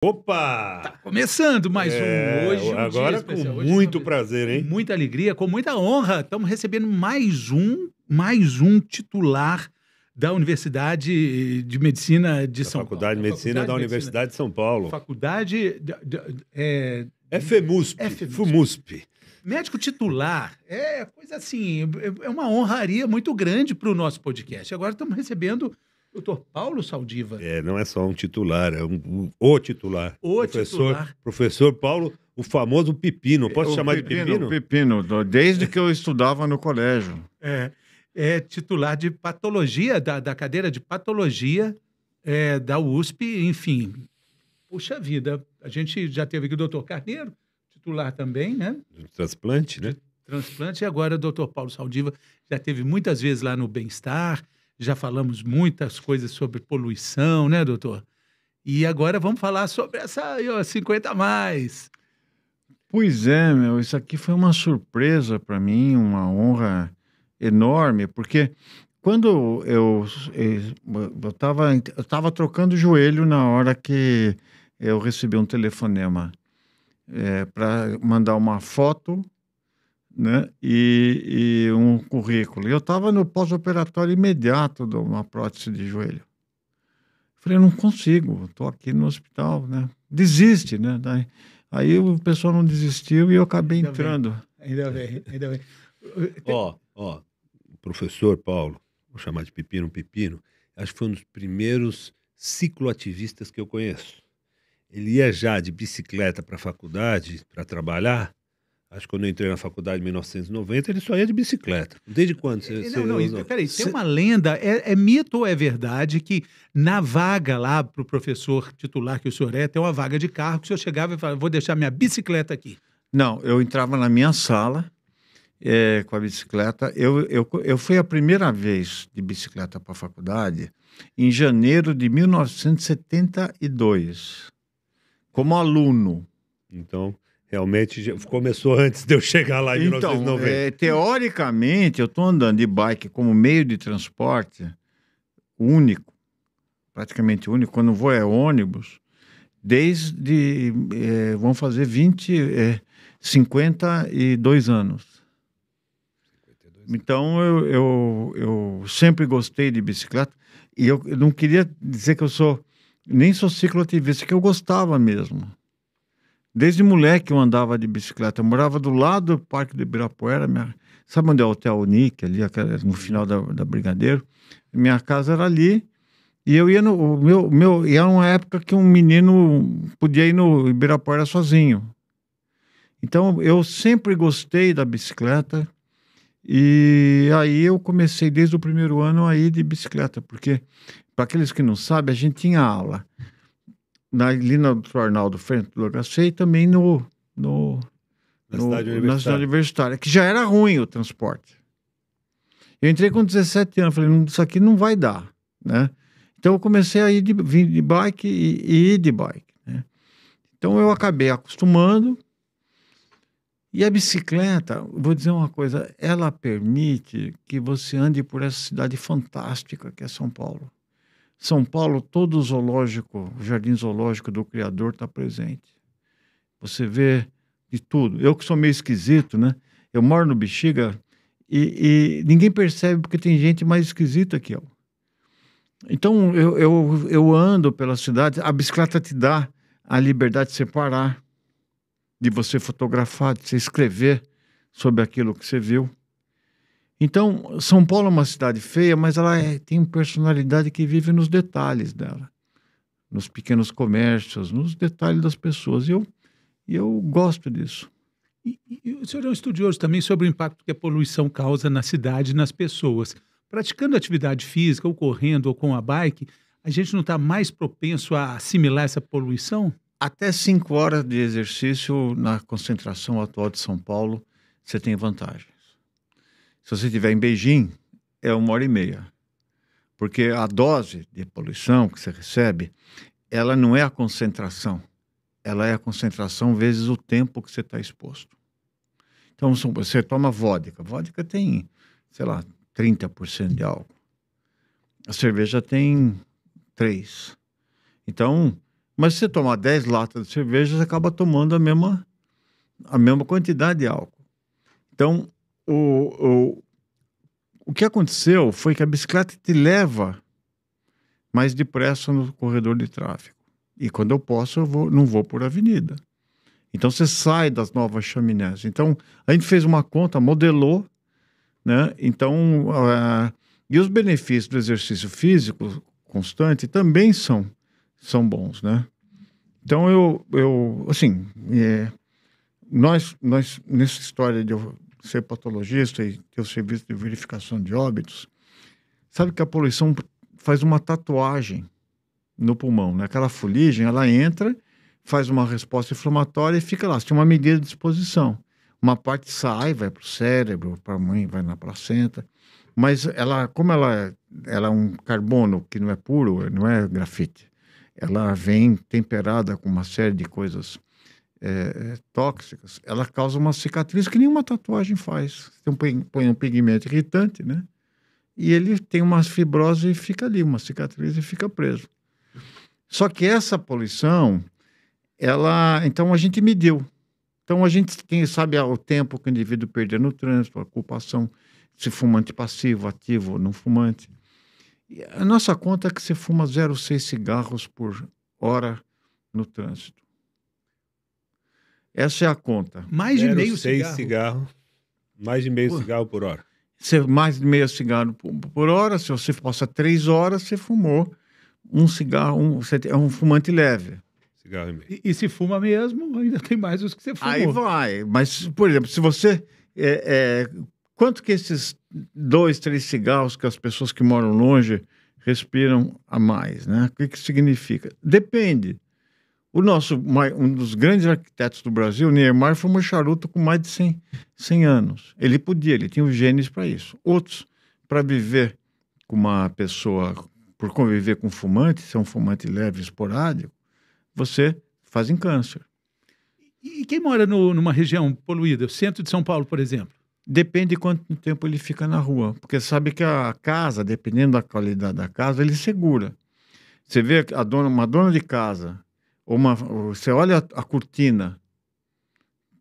Opa! Tá começando mais um Hoje. Agora com muito prazer, hein? Com muita alegria, com muita honra. Estamos recebendo mais um titular da Universidade de Medicina de São Paulo. Faculdade de Medicina da Universidade de São Paulo. Faculdade... FUMUSP. Médico titular é coisa assim, é uma honraria muito grande para o nosso podcast. Agora estamos recebendo o Dr. Paulo Saldiva. Não é só um titular, é o titular. Professor Paulo, o famoso Pepino. Posso chamar de Pepino? Pepino, desde que eu estudava no colégio. É titular de patologia, da cadeira de patologia da USP, enfim. Puxa vida, a gente já teve aqui o Dr. Carneiro, titular também, né? Do transplante, né? Transplante, e agora o Dr. Paulo Saldiva já teve muitas vezes lá no Bem-Estar, já falamos muitas coisas sobre poluição, né, doutor? E agora vamos falar sobre essa 50 a mais. Pois é, isso aqui foi uma surpresa para mim, uma honra enorme, porque quando eu estava trocando o joelho na hora que eu recebi um telefonema para mandar uma foto, né, e um currículo. Eu estava no pós-operatório imediato de uma prótese de joelho. Falei, eu não consigo, estou aqui no hospital, né? Desiste, né? Aí o pessoal não desistiu e eu acabei entrando. Ainda bem. Ó, professor Paulo, vou chamar de Pepino, acho que foi um dos primeiros cicloativistas que eu conheço. Ele ia já de bicicleta para a faculdade para trabalhar. Acho que quando eu entrei na faculdade em 1990, ele só ia de bicicleta. Desde quando você... Peraí, tem uma lenda, é mito ou é verdade que na vaga lá para o professor titular que o senhor tem uma vaga de carro que o senhor chegava e falava, vou deixar minha bicicleta aqui? Não, eu entrava na minha sala com a bicicleta. Eu fui a primeira vez de bicicleta para a faculdade em janeiro de 1972, como aluno. Então... Realmente começou antes de eu chegar lá em 1990. Teoricamente, eu estou andando de bike como meio de transporte único, praticamente único, quando vou ônibus, desde, vão fazer 52 anos. Então, eu sempre gostei de bicicleta e eu não queria dizer que nem sou cicloativista, que eu gostava mesmo. Desde moleque eu andava de bicicleta. Eu morava do lado do Parque do Ibirapuera. Sabe onde é o Hotel Unique? Ali, no final da Brigadeiro. Minha casa era ali. E eu ia e era uma época que um menino podia ir no Ibirapuera sozinho. Então, eu sempre gostei da bicicleta. E aí eu comecei desde o primeiro ano a ir de bicicleta. Porque, para aqueles que não sabem, a gente tinha aula ali na Dr. Arnaldo frente do HC e também na cidade universitária, que já era ruim o transporte. Eu entrei com 17 anos, falei, isso aqui não vai dar, né? Então eu comecei a vir de bike e ir de bike, né? Então eu acabei acostumando. E a bicicleta, vou dizer uma coisa, ela permite que você ande por essa cidade fantástica que é São Paulo. São Paulo, todo o zoológico, o jardim zoológico do Criador está presente. Você vê de tudo. Eu que sou meio esquisito, né? Eu moro no Bexiga e ninguém percebe porque tem gente mais esquisita que eu. Então, eu ando pela cidade, a bicicleta te dá a liberdade de você parar, de você fotografar, de você escrever sobre aquilo que você viu. Então, São Paulo é uma cidade feia, mas ela tem personalidade que vive nos detalhes dela. Nos pequenos comércios, nos detalhes das pessoas. E eu gosto disso. E o senhor é um estudioso também sobre o impacto que a poluição causa na cidade e nas pessoas. Praticando atividade física, ou correndo, ou com a bike, a gente não está mais propenso a assimilar essa poluição? Até 5 horas de exercício na concentração atual de São Paulo, você tem vantagem. Se você estiver em Beijing, é 1h30. Porque a dose de poluição que você recebe, ela não é a concentração. Ela é a concentração vezes o tempo que você está exposto. Então, você toma vodka. Vodka tem, 30% de álcool. A cerveja tem 3%. Então, Mas se você tomar 10 latas de cerveja, você acaba tomando a mesma quantidade de álcool. Então, o que aconteceu foi que a bicicleta te leva mais depressa no corredor de tráfego. E quando eu posso, não vou por avenida. Então, você sai das novas chaminés. Então, a gente fez uma conta, modelou, né? Então, e os benefícios do exercício físico constante também são bons, né? Então, assim, nós, nessa história de eu ser patologista e ter o serviço de verificação de óbitos, sabe que a poluição faz uma tatuagem no pulmão, né? Aquela fuligem, ela entra, faz uma resposta inflamatória e fica lá. Você tem uma medida de exposição. Uma parte sai, vai para o cérebro, para a mãe, vai na placenta. Mas como ela é um carbono que não é puro, não é grafite, ela vem temperada com uma série de coisas tóxicas, ela causa uma cicatriz que nenhuma tatuagem faz. Você põe um pigmento irritante, né? E ele tem uma fibrose e fica ali, uma cicatriz e fica preso. Só que essa poluição, então a gente mediu. Então a gente sabe o tempo que o indivíduo perdeu no trânsito, a ocupação, se fumante passivo, ativo ou não fumante. E a nossa conta é que você fuma 0,6 cigarros por hora no trânsito. Essa é a conta. Mais de meio cigarro. Mais de meio cigarro por hora. Mais de meio cigarro por hora. Se você passa 3 horas, você fumou um cigarro, você é um fumante leve. Cigarro e meio. E se fuma mesmo, ainda tem mais os que você fumou. Aí vai. Mas, por exemplo, se você... quanto que esses 2, 3 cigarros que as pessoas que moram longe respiram a mais, né? O que significa? Depende. Um dos grandes arquitetos do Brasil, Niemeyer, fumou charuto com mais de 100 anos. Ele tinha os genes para isso. Outros, para viver com uma pessoa, por conviver com um fumante, ser um fumante leve, esporádico, você faz câncer. E quem mora numa região poluída, o centro de São Paulo, por exemplo? Depende de quanto tempo ele fica na rua. Porque sabe que a casa, dependendo da qualidade da casa, ele segura. Você vê uma dona de casa... Você olha a cortina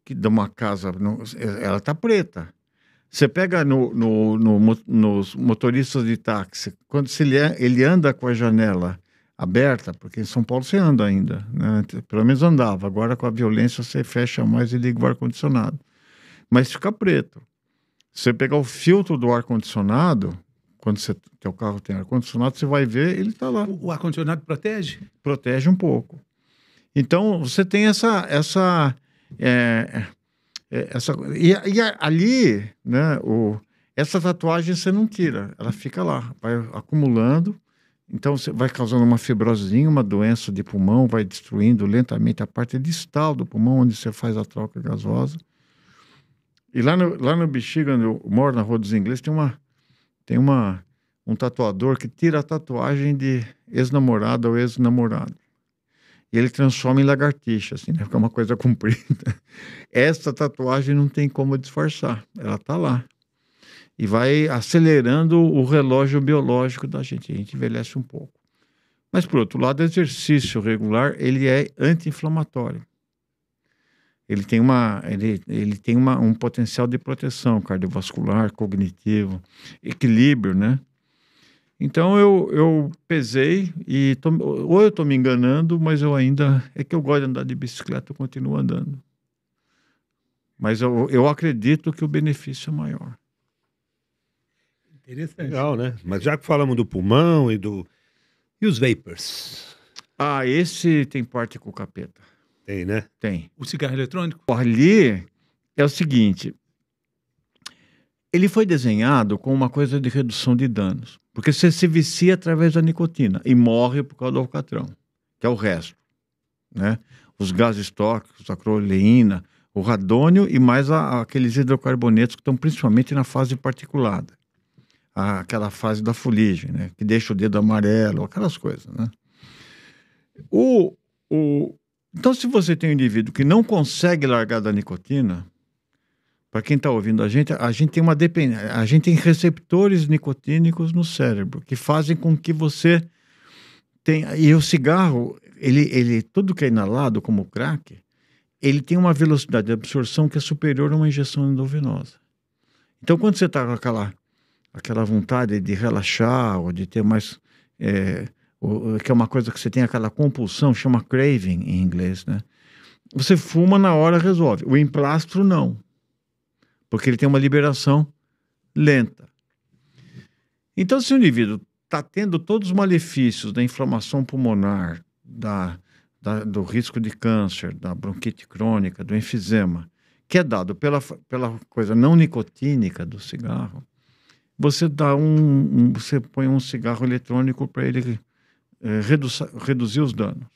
de uma casa, ela está preta. Você pega nos motoristas de táxi, quando ele anda com a janela aberta, porque em São Paulo você anda ainda, né? Pelo menos andava. Agora com a violência você fecha mais e liga o ar-condicionado. Mas fica preto. Você pegar o filtro do ar-condicionado, quando teu carro tem ar-condicionado, você vai ver, ele está lá. O ar-condicionado protege? Protege um pouco. Então, você tem essa e ali, né, essa tatuagem você não tira, ela fica lá, vai acumulando, então você vai causando uma fibrosinha, uma doença de pulmão, vai destruindo lentamente a parte distal do pulmão, onde você faz a troca gasosa. E lá no Bexiga, onde eu moro, na Rua dos Ingleses, tem um tatuador que tira a tatuagem de ex-namorada ou ex-namorado. E ele transforma em lagartixa, assim, né? Fica uma coisa comprida. Essa tatuagem não tem como disfarçar. Ela tá lá. E vai acelerando o relógio biológico da gente. A gente envelhece um pouco. Mas, por outro lado, o exercício regular, ele é anti-inflamatório. Ele tem um potencial de proteção cardiovascular, cognitivo, equilíbrio, né? Então, eu pesei e ou eu estou me enganando, mas é que eu gosto de andar de bicicleta, eu continuo andando. Mas eu acredito que o benefício é maior. Interessante. Legal, né? Mas já que falamos do pulmão e os vapors? Esse tem parte com o capeta. Tem, né? Tem. O cigarro eletrônico? Ali é o seguinte, ele foi desenhado com uma coisa de redução de danos. Porque você se vicia através da nicotina e morre por causa do alcatrão, que é o resto, né? Os gases tóxicos, a acroleína, o radônio e mais aqueles hidrocarbonetos que estão principalmente na fase particulada. Aquela fase da fuligem, né? Que deixa o dedo amarelo, aquelas coisas, né? Então, se você tem um indivíduo que não consegue largar da nicotina, para quem está ouvindo a gente tem a gente tem receptores nicotínicos no cérebro que fazem com que você tenha... E o cigarro, tudo que é inalado, como o crack, ele tem uma velocidade de absorção que é superior a uma injeção endovenosa. Então, quando você está com aquela vontade de relaxar ou de ter mais... que é uma coisa que você tem aquela compulsão, chama craving em inglês, né? Você fuma na hora, resolve. O emplastro, não. Porque ele tem uma liberação lenta. Então, se o indivíduo está tendo todos os malefícios da inflamação pulmonar, do risco de câncer, da bronquite crônica, do enfisema, que é dado pela coisa não nicotínica do cigarro, você você põe um cigarro eletrônico para ele reduzir os danos.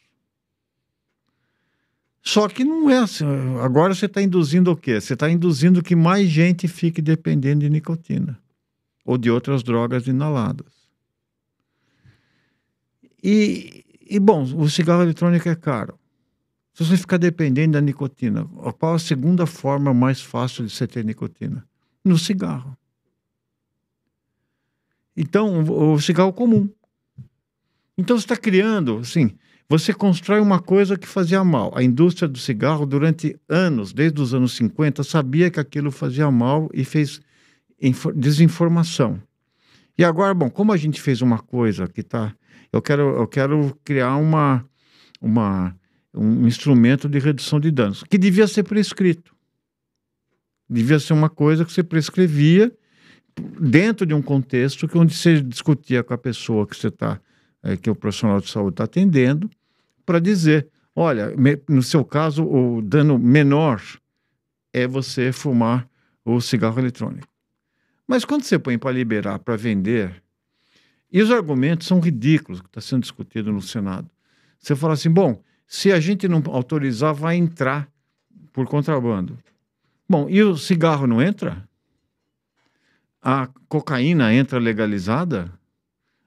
Só que não é assim. Agora você está induzindo o quê? Você está induzindo que mais gente fique dependendo de nicotina ou de outras drogas inaladas. Bom, o cigarro eletrônico é caro. Se você ficar dependendo da nicotina, qual a segunda forma mais fácil de você ter nicotina? No cigarro. Então, o cigarro comum. Então, você está criando, assim, você constrói uma coisa que fazia mal. A indústria do cigarro, durante anos, desde os anos 50, sabia que aquilo fazia mal e fez desinformação. E agora, bom, como a gente fez uma coisa que está... Eu quero criar um instrumento de redução de danos, que devia ser prescrito. Devia ser uma coisa que você prescrevia dentro de um contexto onde você discutia com a pessoa que o profissional de saúde está atendendo, para dizer, olha, no seu caso, o dano menor é você fumar o cigarro eletrônico. Mas quando você põe para liberar, para vender, e os argumentos são ridículos, que está sendo discutido no Senado. Você fala assim, bom, se a gente não autorizar, vai entrar por contrabando. Bom, e o cigarro não entra? A cocaína entra legalizada?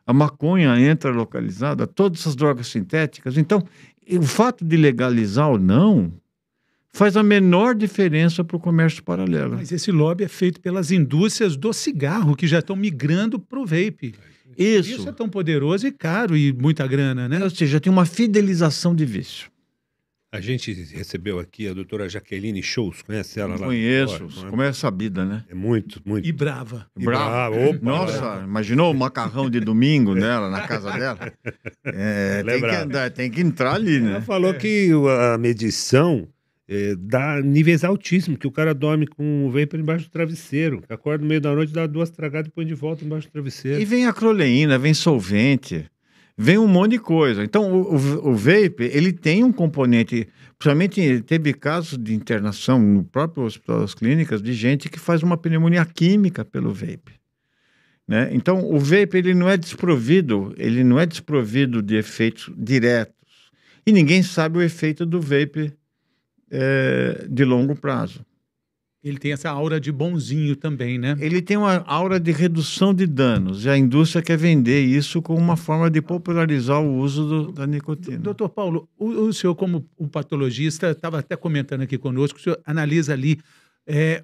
A maconha entra localizada? Todas essas drogas sintéticas? Então, o fato de legalizar ou não faz a menor diferença para o comércio paralelo. Mas esse lobby é feito pelas indústrias do cigarro, que já estão migrando para o vape. Isso é tão poderoso e caro e muita grana, né? Ou seja, tem uma fidelização de vício. A gente recebeu aqui a doutora Jaqueline Scholz, conhece ela lá? Conheço, como é sabida, né? É muito. E brava. Brava. Opa, nossa, imaginou o macarrão de domingo dela, na casa dela? Tem que entrar ali, né? Ela falou que a medição dá níveis altíssimos, que o cara dorme com o vapor embaixo do travesseiro, acorda no meio da noite, dá 2 tragadas e põe de volta embaixo do travesseiro. E vem acroleína, vem solvente, vem um monte de coisa. Então, o vape, ele tem um componente... Principalmente, teve casos de internação no próprio Hospital das Clínicas de gente que faz uma pneumonia química pelo vape. Né? Então, o vape, ele não é desprovido de efeitos diretos. E ninguém sabe o efeito do vape de longo prazo. Ele tem essa aura de bonzinho também, né? Ele tem uma aura de redução de danos. E a indústria quer vender isso como uma forma de popularizar o uso da nicotina. Doutor Paulo, o senhor, como um patologista, estava até comentando aqui conosco, o senhor analisa ali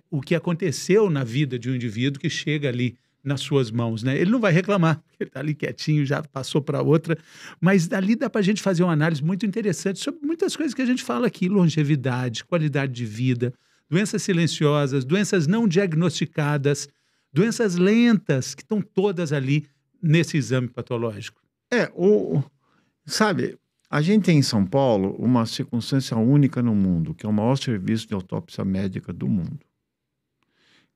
o que aconteceu na vida de um indivíduo que chega ali nas suas mãos, né? Ele não vai reclamar, ele está ali quietinho, já passou para outra, mas dali dá para a gente fazer uma análise muito interessante sobre muitas coisas que a gente fala aqui, longevidade, qualidade de vida, doenças silenciosas, doenças não diagnosticadas, doenças lentas, que estão todas ali nesse exame patológico. Sabe, a gente tem em São Paulo uma circunstância única no mundo, que é o maior serviço de autópsia médica do mundo.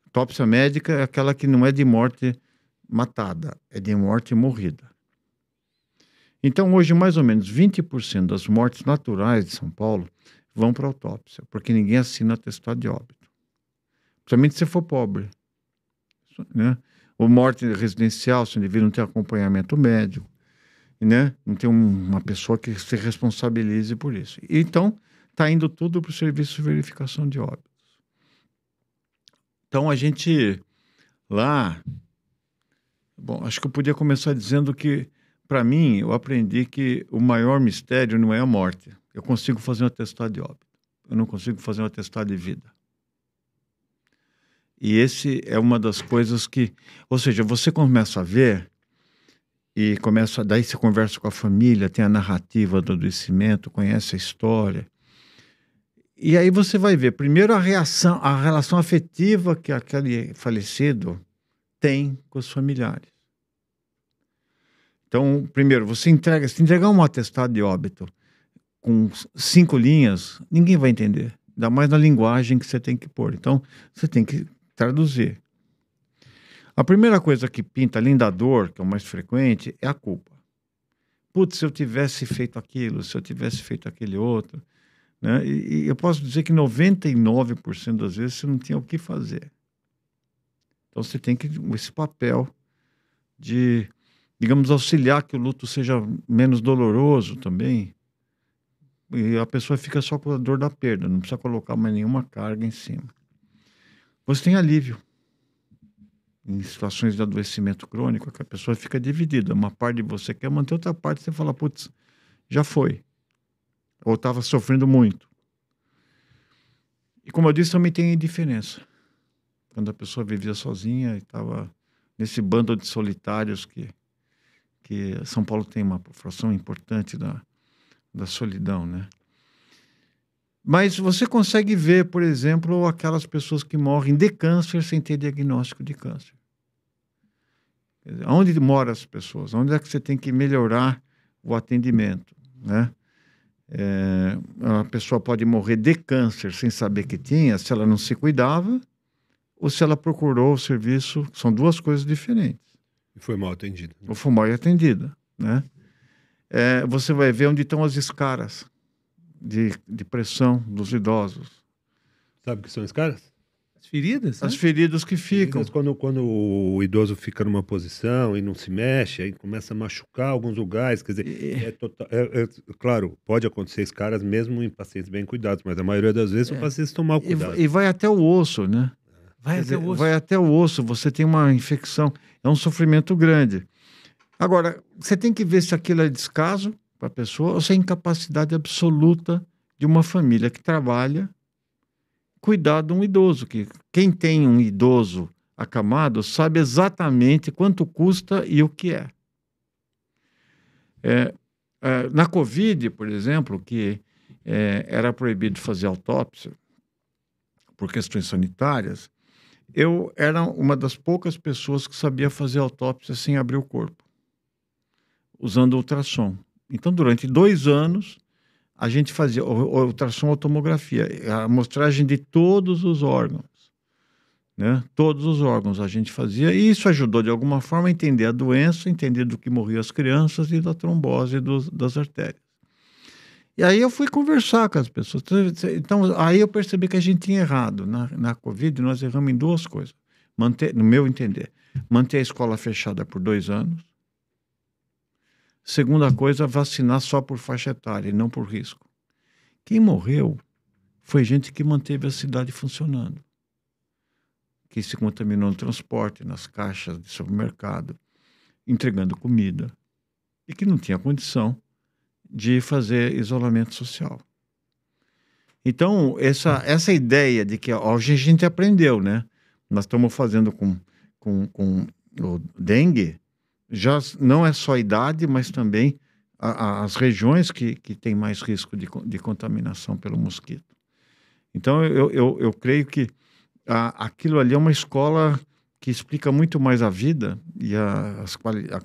Autópsia médica é aquela que não é de morte matada, é de morte morrida. Então, hoje, mais ou menos 20% das mortes naturais de São Paulo vão para autópsia, porque ninguém assina atestado de óbito. Principalmente se for pobre. Né? Ou morte residencial, se o indivíduo não tem acompanhamento médico, né? Não tem uma pessoa que se responsabilize por isso. Então, está indo tudo para o serviço de verificação de óbitos. Então, a gente lá... Bom, acho que eu podia começar dizendo que, para mim, eu aprendi que o maior mistério não é a morte. Eu consigo fazer um atestado de óbito. Eu não consigo fazer um atestado de vida. E esse é uma das coisas que... Ou seja, você começa a ver e começa, daí você conversa com a família, tem a narrativa do adoecimento, conhece a história. E aí você vai ver, primeiro a relação afetiva que aquele falecido tem com os familiares. Então, primeiro, se entregar um atestado de óbito com 5 linhas, ninguém vai entender. Ainda mais na linguagem que você tem que pôr. Então, você tem que traduzir. A primeira coisa que pinta, além da dor, que é o mais frequente, é a culpa. Putz, se eu tivesse feito aquilo, se eu tivesse feito aquele outro. Né? E eu posso dizer que 99% das vezes você não tinha o que fazer. Então, você tem que esse papel de, digamos, auxiliar que o luto seja menos doloroso também. E a pessoa fica só com a dor da perda, não precisa colocar mais nenhuma carga em cima. Você tem alívio em situações de adoecimento crônico, que a pessoa fica dividida. Uma parte de você quer manter, outra parte você fala, putz, já foi. Ou estava sofrendo muito. E como eu disse, também tem diferença. Quando a pessoa vivia sozinha e estava nesse bando de solitários que São Paulo tem uma fração importante da solidão, né? Mas você consegue ver, por exemplo, aquelas pessoas que morrem de câncer sem ter diagnóstico de câncer. Quer dizer, onde moram as pessoas? Onde é que você tem que melhorar o atendimento, né? A pessoa pode morrer de câncer sem saber que tinha, se ela não se cuidava, ou se ela procurou o serviço, são duas coisas diferentes. E foi mal atendida. Ou foi mal atendida, né? Você vai ver onde estão as escaras de pressão dos idosos. Sabe o que são escaras? As feridas? As né? feridas que ficam. Feridas quando o idoso fica numa posição e não se mexe, aí começa a machucar alguns lugares. Quer dizer, claro, pode acontecer escaras mesmo em pacientes bem cuidados, mas a maioria das vezes os pacientes estão mal cuidados. E vai até o osso, né? Vai até o osso, você tem uma infecção. É um sofrimento grande. Agora, você tem que ver se aquilo é descaso para a pessoa ou se é incapacidade absoluta de uma família que trabalha cuidar de um idoso. Que quem tem um idoso acamado sabe exatamente quanto custa e o que é. Na Covid, por exemplo, que era proibido fazer autópsia por questões sanitárias, eu era uma das poucas pessoas que sabia fazer autópsia sem abrir o corpo, usando ultrassom. Então, durante 2 anos, a gente fazia ultrassom ou tomografia, a amostragem de todos os órgãos, né? Todos os órgãos a gente fazia, e isso ajudou, de alguma forma, a entender a doença, entender do que morriam as crianças e da trombose das artérias. E aí eu fui conversar com as pessoas. Então, aí eu percebi que a gente tinha errado. Na Covid, nós erramos em 2 coisas. No meu entender, manter a escola fechada por 2 anos. Segunda coisa, vacinar só por faixa etária e não por risco. Quem morreu foi gente que manteve a cidade funcionando. Que se contaminou no transporte, nas caixas de supermercado, entregando comida. E que não tinha condição de fazer isolamento social. Então, essa ideia de que hoje a gente aprendeu, né? Nós estamos fazendo com o dengue, já não é só a idade, mas também as regiões que têm mais risco de contaminação pelo mosquito. Então, eu creio que aquilo ali é uma escola que explica muito mais a vida e a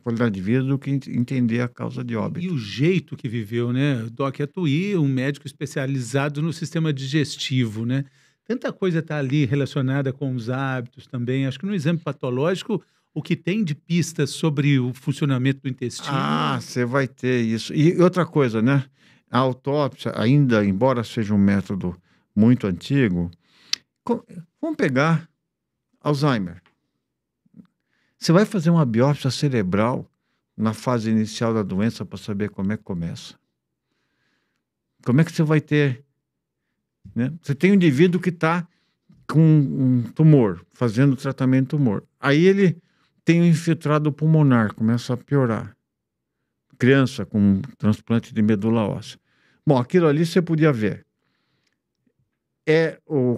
qualidade de vida do que entender a causa de óbito. E o jeito que viveu, né? Doc Atuí, um médico especializado no sistema digestivo, né? Tanta coisa está ali relacionada com os hábitos também. Acho que no exame patológico, o que tem de pistas sobre o funcionamento do intestino... Você vai ter isso. E outra coisa, né? A autópsia, ainda, embora seja um método muito antigo, vamos pegar Alzheimer. Você vai fazer uma biópsia cerebral na fase inicial da doença para saber como é que começa. Como é que você vai ter... Né? Você tem um indivíduo que está com um tumor, fazendo tratamento de tumor. Aí ele tem um infiltrado pulmonar, começa a piorar. Criança com um transplante de medula óssea. Bom, aquilo ali você podia ver.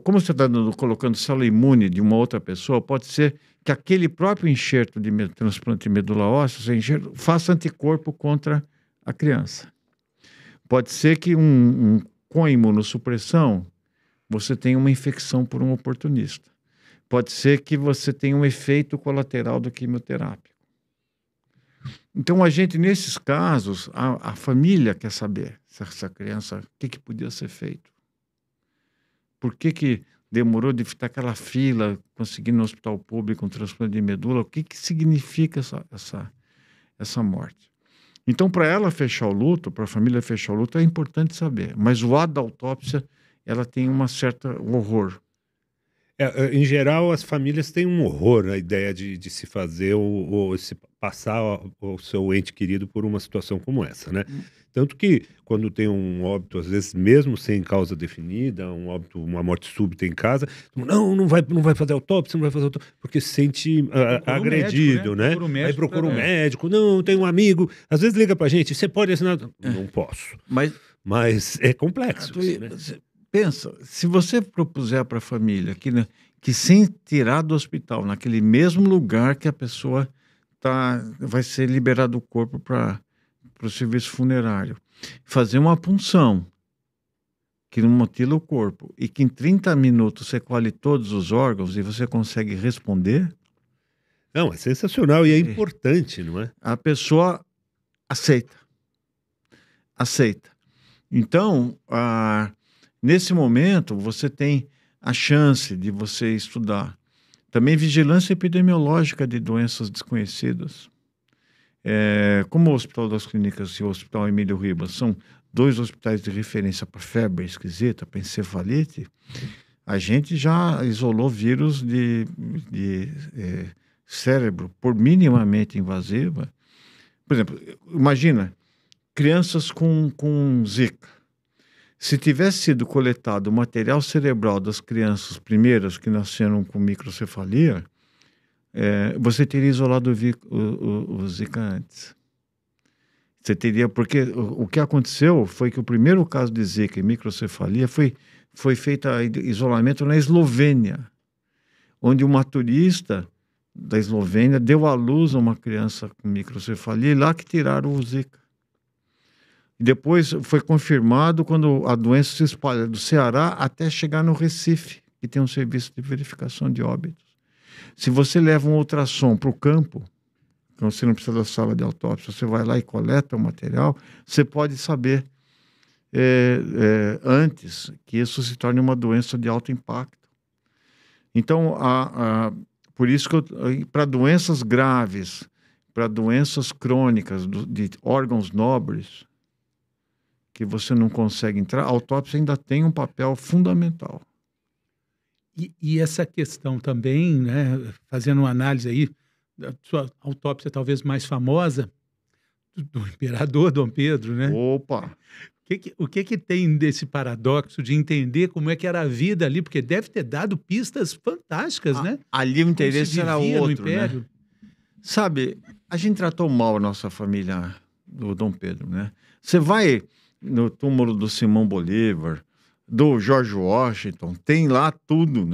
como você está colocando célula imune de uma outra pessoa, pode ser que aquele próprio enxerto de transplante de medula óssea, faça anticorpo contra a criança. Pode ser que com a imunossupressão você tenha uma infecção por um oportunista. Pode ser que você tenha um efeito colateral do quimioterápico. Então, a gente, nesses casos, a família quer saber se essa criança, o que podia ser feito. Por que demorou de ficar aquela fila, conseguir no hospital público um transplante de medula? O que significa essa morte? Então, para ela fechar o luto, para a família fechar o luto, é importante saber. Mas o ato da autópsia, ela tem uma certa horror. Em geral, as famílias têm um horror à ideia de se fazer ou se passar o seu ente querido por uma situação como essa, né? Tanto que quando tem um óbito, às vezes mesmo sem causa definida, um óbito, uma morte súbita em casa, não vai fazer autópsia, não vai fazer autópsia, porque se sente agredido, né? Aí procura um médico, não, tem um amigo, às vezes liga pra gente, você pode assinar? Não posso. Mas é complexo. Né? Pensa, se você propuser para a família que sem tirar do hospital, naquele mesmo lugar que a pessoa vai ser liberado o corpo para o serviço funerário, fazer uma punção que não mutila o corpo e que em 30 minutos você colhe todos os órgãos e você consegue responder... Não, é sensacional e é importante, não é? A pessoa aceita. Então, nesse momento, você tem a chance de você estudar. Também vigilância epidemiológica de doenças desconhecidas. Como o Hospital das Clínicas e o Hospital Emílio Ribas são 2 hospitais de referência para febre esquisita, para encefalite, a gente já isolou vírus de cérebro por minimamente invasiva. Por exemplo, imagina, crianças com Zika. Se tivesse sido coletado o material cerebral das crianças primeiras que nasceram com microcefalia, você teria isolado o Zika antes. Você teria, porque o que aconteceu foi que o primeiro caso de Zika e microcefalia foi feito isolamento na Eslovênia, onde uma turista da Eslovênia deu à luz a uma criança com microcefalia e lá que tiraram o Zika. Depois foi confirmado quando a doença se espalha do Ceará até chegar no Recife, que tem um serviço de verificação de óbitos. Se você leva um ultrassom para o campo, então você não precisa da sala de autópsia, você vai lá e coleta o material, você pode saber antes que isso se torne uma doença de alto impacto. Então, por isso que para doenças graves, para doenças crônicas de órgãos nobres, que você não consegue entrar, a autópsia ainda tem um papel fundamental. E essa questão também, né, fazendo uma análise aí, da sua autópsia talvez mais famosa, do imperador Dom Pedro, né? Opa! O que tem desse paradoxo de entender como é que era a vida ali? Porque deve ter dado pistas fantásticas, né? Ali o interesse era outro, né? Sabe, a gente tratou mal a nossa família do Dom Pedro, né? Você vai no túmulo do Simão Bolívar, do George Washington, tem lá tudo,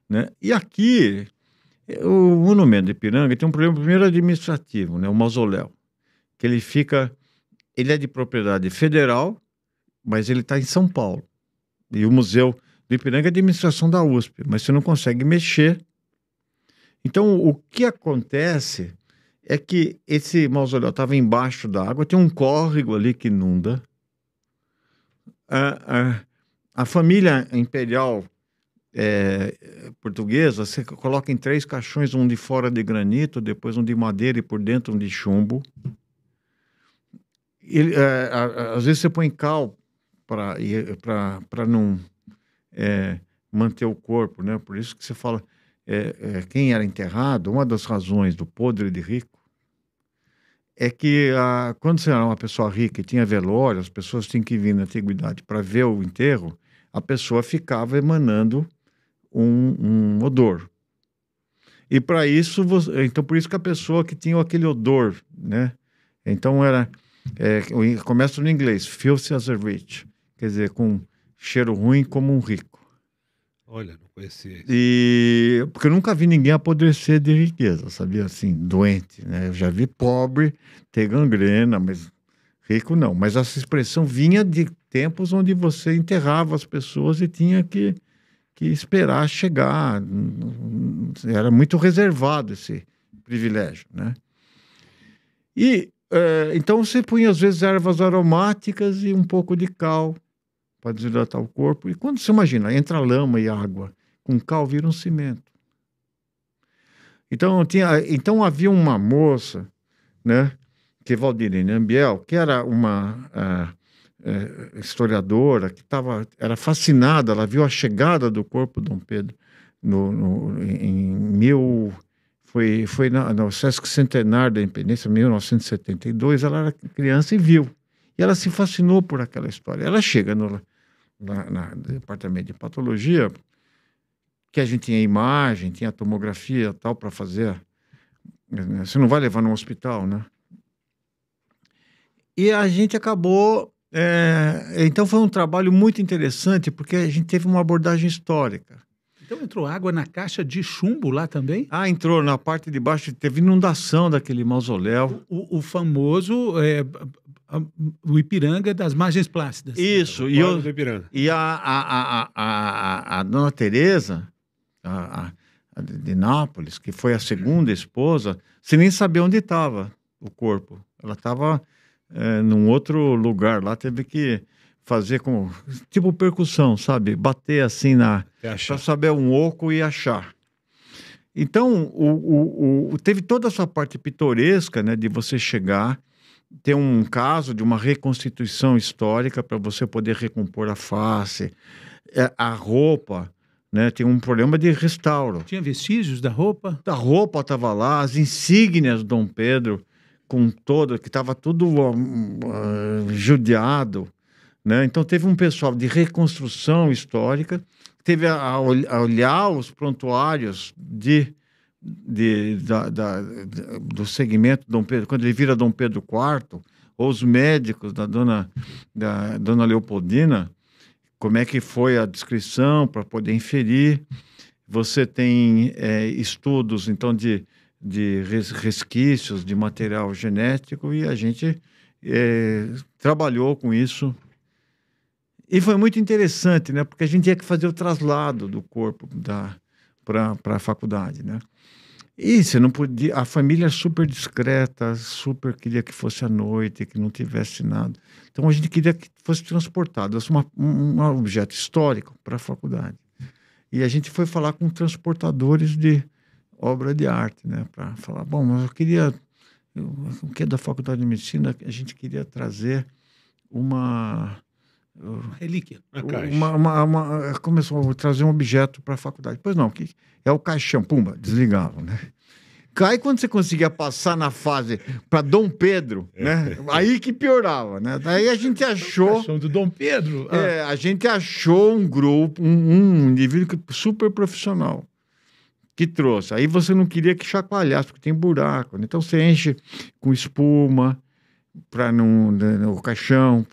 né? E aqui, o monumento de Ipiranga tem um problema primeiro administrativo, né? O mausoléu, que ele é de propriedade federal, mas ele está em São Paulo. E o Museu do Ipiranga é de administração da USP, mas você não consegue mexer. Então, o que acontece é que esse mausoléu estava embaixo da água, tem um córrego ali que inunda. A família imperial portuguesa, você coloca em 3 caixões, um de fora de granito, depois um de madeira e por dentro um de chumbo. Às vezes você põe cal para não manter o corpo, né? Por isso que você fala, quem era enterrado, uma das razões do podre de rico, é que quando você era uma pessoa rica e tinha velório, as pessoas tinham que vir na antiguidade para ver o enterro, a pessoa ficava emanando um odor. E para isso, então por isso que a pessoa que tinha aquele odor, né? Então começa no inglês, filthy as a rich, quer dizer, com cheiro ruim como um rico. Olha, não conhecia isso. Porque eu nunca vi ninguém apodrecer de riqueza, sabia? Assim, doente, né? Eu já vi pobre ter gangrena, mas rico não. Mas essa expressão vinha de tempos onde você enterrava as pessoas e tinha que esperar chegar. Era muito reservado esse privilégio, né? Então você punha às vezes ervas aromáticas e um pouco de cal para desidratar o corpo. E quando você imagina, entra lama e água, com cal vira um cimento. Então havia uma moça, né, que é Valdirene Ambiel, que era uma historiadora, que era fascinada, ela viu a chegada do corpo de Dom Pedro foi no Sesc Centenário da Independência, 1972, ela era criança e viu. E ela se fascinou por aquela história. Ela chega no departamento de patologia, que a gente tinha imagem, tinha tomografia e tal para fazer. Você não vai levar no hospital, né? E a gente acabou... então foi um trabalho muito interessante, porque a gente teve uma abordagem histórica. Então entrou água na caixa de chumbo lá também? Entrou na parte de baixo, teve inundação daquele mausoléu. O famoso o Ipiranga das Margens Plácidas. Isso. Do Ipiranga. E a dona Teresa, de Nápoles, que foi a segunda esposa, você nem sabia onde estava o corpo. Ela estava num outro lugar lá, teve que fazer tipo percussão, sabe? Bater assim para saber um oco e achar. Então, teve toda essa parte pitoresca, né, de você chegar, ter um caso de uma reconstituição histórica para você poder recompor a face, a roupa, né, tem um problema de restauro. Tinha vestígios da roupa? A roupa estava lá, as insígnias do Dom Pedro, que estava tudo judiado, né? Então teve um pessoal de reconstrução histórica, teve a olhar os prontuários do segmento Dom Pedro, quando ele vira Dom Pedro IV, ou os médicos da dona Leopoldina, como é que foi a descrição para poder inferir. Você tem estudos, então, de resquícios de material genético, e a gente trabalhou com isso. E foi muito interessante, né? Porque a gente tinha que fazer o traslado do corpo para a faculdade, né? E você não podia... A família super discreta, super queria que fosse à noite, que não tivesse nada. Então a gente queria que fosse transportado, um objeto histórico para a faculdade. E a gente foi falar com transportadores de obra de arte, né? Para falar, bom, mas o que é da Faculdade de Medicina, a gente queria trazer uma relíquia. Começou a trazer um objeto para a faculdade. Pois não, que é o caixão, pumba, desligavam, né? Aí quando você conseguia passar na fase para Dom Pedro, né? Aí que piorava, né? Daí a gente achou... O caixão do Dom Pedro? A gente achou um grupo, um indivíduo super profissional que trouxe. Aí você não queria que chacoalhasse, porque tem buraco, né? Então você enche com espuma no caixão,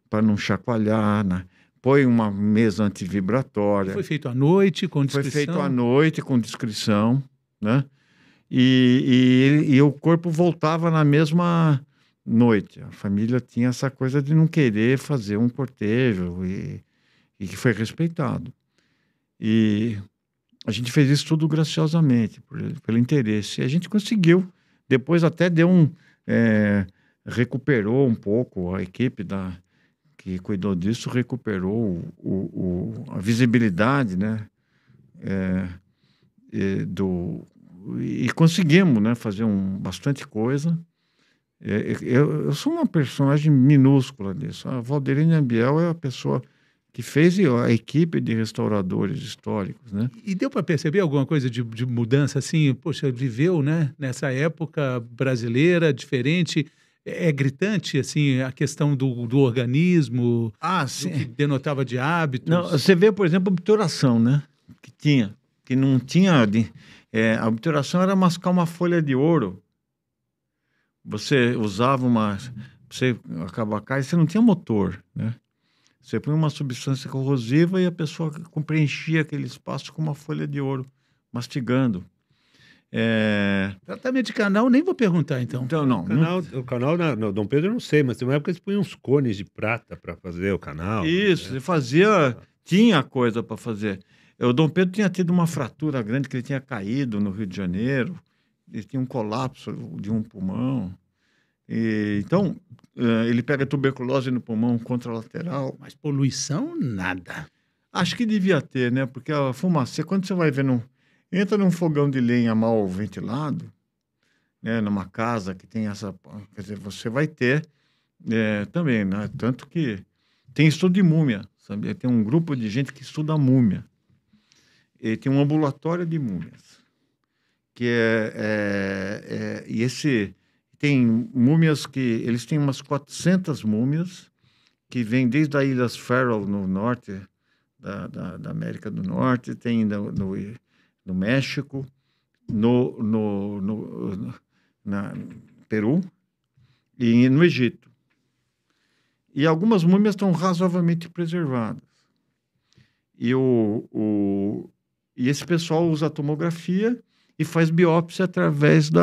para não chacoalhar, né? Põe uma mesa antivibratória. Foi feito à noite, com descrição? Foi feito à noite, com descrição, né? E o corpo voltava na mesma noite. A família tinha essa coisa de não querer fazer um cortejo e que foi respeitado. E a gente fez isso tudo graciosamente, pelo interesse. E a gente conseguiu. Depois até recuperou um pouco a equipe que cuidou disso, recuperou a visibilidade, né? E conseguimos, né, fazer bastante coisa. Eu sou uma personagem minúscula disso. A Valdirene Ambiel é a pessoa que fez a equipe de restauradores históricos, né? E deu para perceber alguma coisa de mudança, assim? Poxa, viveu, né, nessa época brasileira diferente. É gritante, assim, a questão do organismo, sim. que denotava de hábitos. Não, você vê, por exemplo, a obturação, né? Que não tinha... a obturação era mascar uma folha de ouro. Você usava você acabar cá e você não tinha motor, né? Você põe uma substância corrosiva e a pessoa preenchia aquele espaço com uma folha de ouro, mastigando. Tratamento de canal, nem vou perguntar, então. Então, não. O canal no Dom Pedro eu não sei, mas tem uma época que eles punham uns cones de prata para fazer o canal. Isso, ele fazia... Tinha coisa para fazer. O Dom Pedro tinha tido uma fratura grande, que ele tinha caído no Rio de Janeiro. Ele tinha um colapso de um pulmão. Então, ele pega tuberculose no pulmão contralateral. Mas poluição, nada. Acho que devia ter, né? Porque a fumaça, quando você vai ver entra num fogão de lenha mal ventilado, né? Numa casa que tem essa... Quer dizer, você vai ter também, né? Tanto que tem estudo de múmia, sabe? Tem um grupo de gente que estuda a múmia. E tem um ambulatório de múmias. E esse... Tem múmias que... Eles têm umas 400 múmias que vêm desde as Ilhas Faroe, no norte da América do Norte, tem no México, no Peru e no Egito. E algumas múmias estão razoavelmente preservadas. E esse pessoal usa a tomografia e faz biópsia através do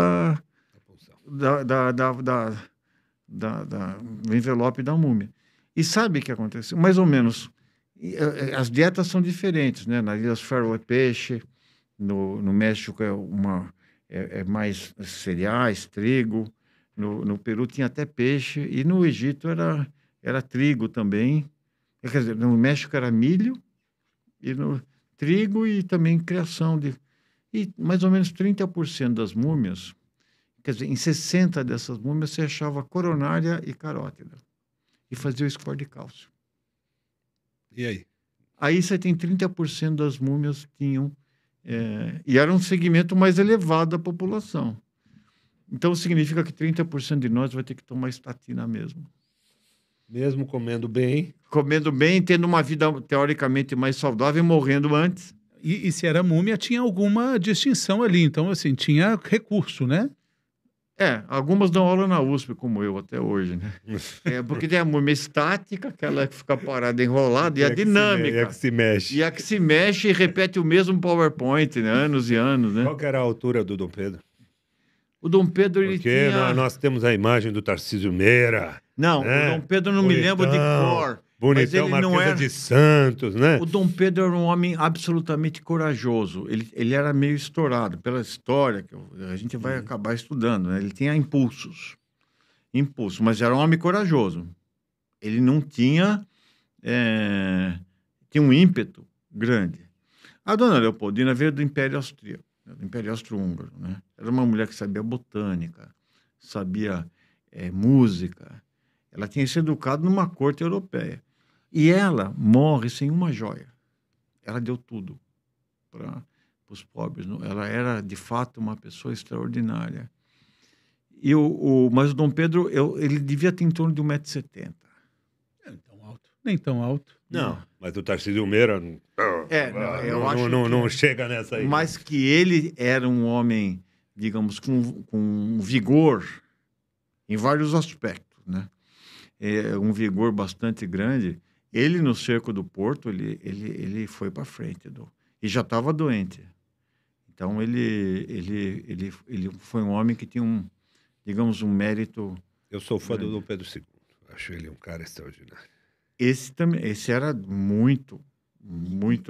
envelope da múmia. E sabe o que aconteceu? Mais ou menos. As dietas são diferentes, né? Nas Ilhas Faroe é peixe, no México é mais cereais, trigo, no Peru tinha até peixe, e no Egito era trigo também. Quer dizer, no México era milho, e no trigo e também criação de... E mais ou menos 30% das múmias, quer dizer, em 60 dessas múmias você achava coronária e carótida. E fazia o score de cálcio. E aí? Aí você tem 30% das múmias tinham... e era um segmento mais elevado da população. Então, significa que 30% de nós vai ter que tomar estatina mesmo. Mesmo comendo bem. Comendo bem, tendo uma vida teoricamente mais saudável e morrendo antes. E se era múmia, tinha alguma distinção ali. Então, assim, tinha recurso, né? Algumas dão aula na USP, como eu, até hoje, né? Porque tem a múmia estática, aquela que fica parada, enrolada, e a dinâmica. E a que se mexe. E a que se mexe e repete o mesmo PowerPoint, né? Anos e anos, né? Qual que era a altura do Dom Pedro? O Dom Pedro, ele Porque tinha... nós temos a imagem do Tarcísio Meira. Não, né? O Dom Pedro não me lembro de cor. Bonitão, mas ele não era... de Santos, né? O Dom Pedro era um homem absolutamente corajoso. Ele era meio estourado pela história, que a gente vai acabar estudando, né? Ele tinha impulsos, mas era um homem corajoso. Ele não tinha... tinha um ímpeto grande. A dona Leopoldina veio do Império Austríaco, do Império Austro-Húngaro, né? Era uma mulher que sabia botânica, sabia música. Ela tinha sido educada numa corte europeia. E ela morre sem uma joia. Ela deu tudo para os pobres. Ela era, de fato, uma pessoa extraordinária. Mas o Dom Pedro, ele devia ter em torno de 1,70 m. Nem tão alto. Não, mas o Tarcísio Meira eu acho não chega nessa aí. Mas que ele era um homem, digamos, com vigor em vários aspectos, né? Um vigor bastante grande. Ele, no cerco do Porto, ele foi para frente. E já estava doente. Então, ele foi um homem que tinha digamos, um mérito... Eu sou fã do Dom Pedro II. Acho ele um cara extraordinário. Esse era muito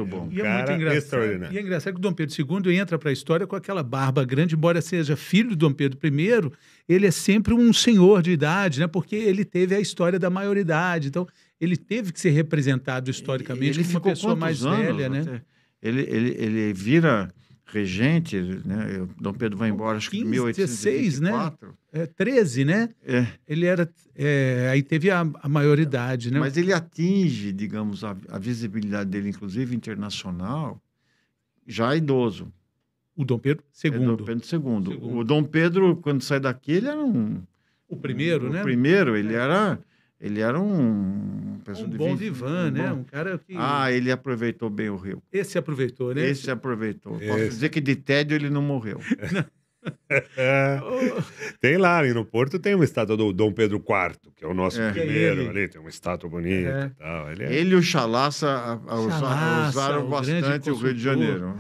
bom. E é muito engraçado. E é engraçado que o Dom Pedro II entra para a história com aquela barba grande, embora seja filho de Dom Pedro I, ele é sempre um senhor de idade, né? Porque ele teve a história da maioridade. Então, ele teve que ser representado historicamente como uma pessoa mais velha, né? Ele vira regente, né? O Dom Pedro vai embora, acho que em 1824. 16, né? 13, né? Ele era... aí teve a maioridade, né? Mas ele atinge, digamos, a visibilidade dele, inclusive internacional, já idoso. O Dom Pedro II. Dom Pedro II. O Dom Pedro, quando sai daqui, ele era o primeiro, né? O primeiro, ele era um bom vivan, né? Um cara que... ele aproveitou bem o Rio. Esse aproveitou, né? Esse aproveitou. Posso dizer que de tédio ele não morreu. Tem lá, ali no Porto tem uma estátua do Dom Pedro IV, que é o nosso primeiro ele. ali, tem uma estátua bonita e tal. Ele e o Chalaça usaram o bastante o Rio de Janeiro.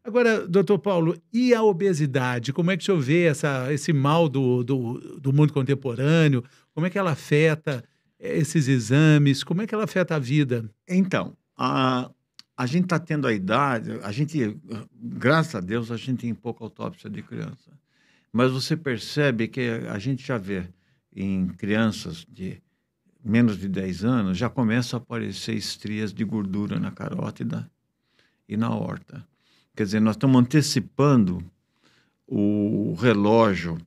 Agora, doutor Paulo, e a obesidade? Como é que o senhor vê esse mal do mundo contemporâneo? Como é que ela afeta esses exames? Como é que ela afeta a vida? Então, a gente está tendo a idade, graças a Deus, a gente tem pouca autópsia de criança. Mas você percebe que a gente já vê em crianças de menos de 10 anos, já começa a aparecer estrias de gordura na carótida e na aorta. Quer dizer, nós estamos antecipando o relógio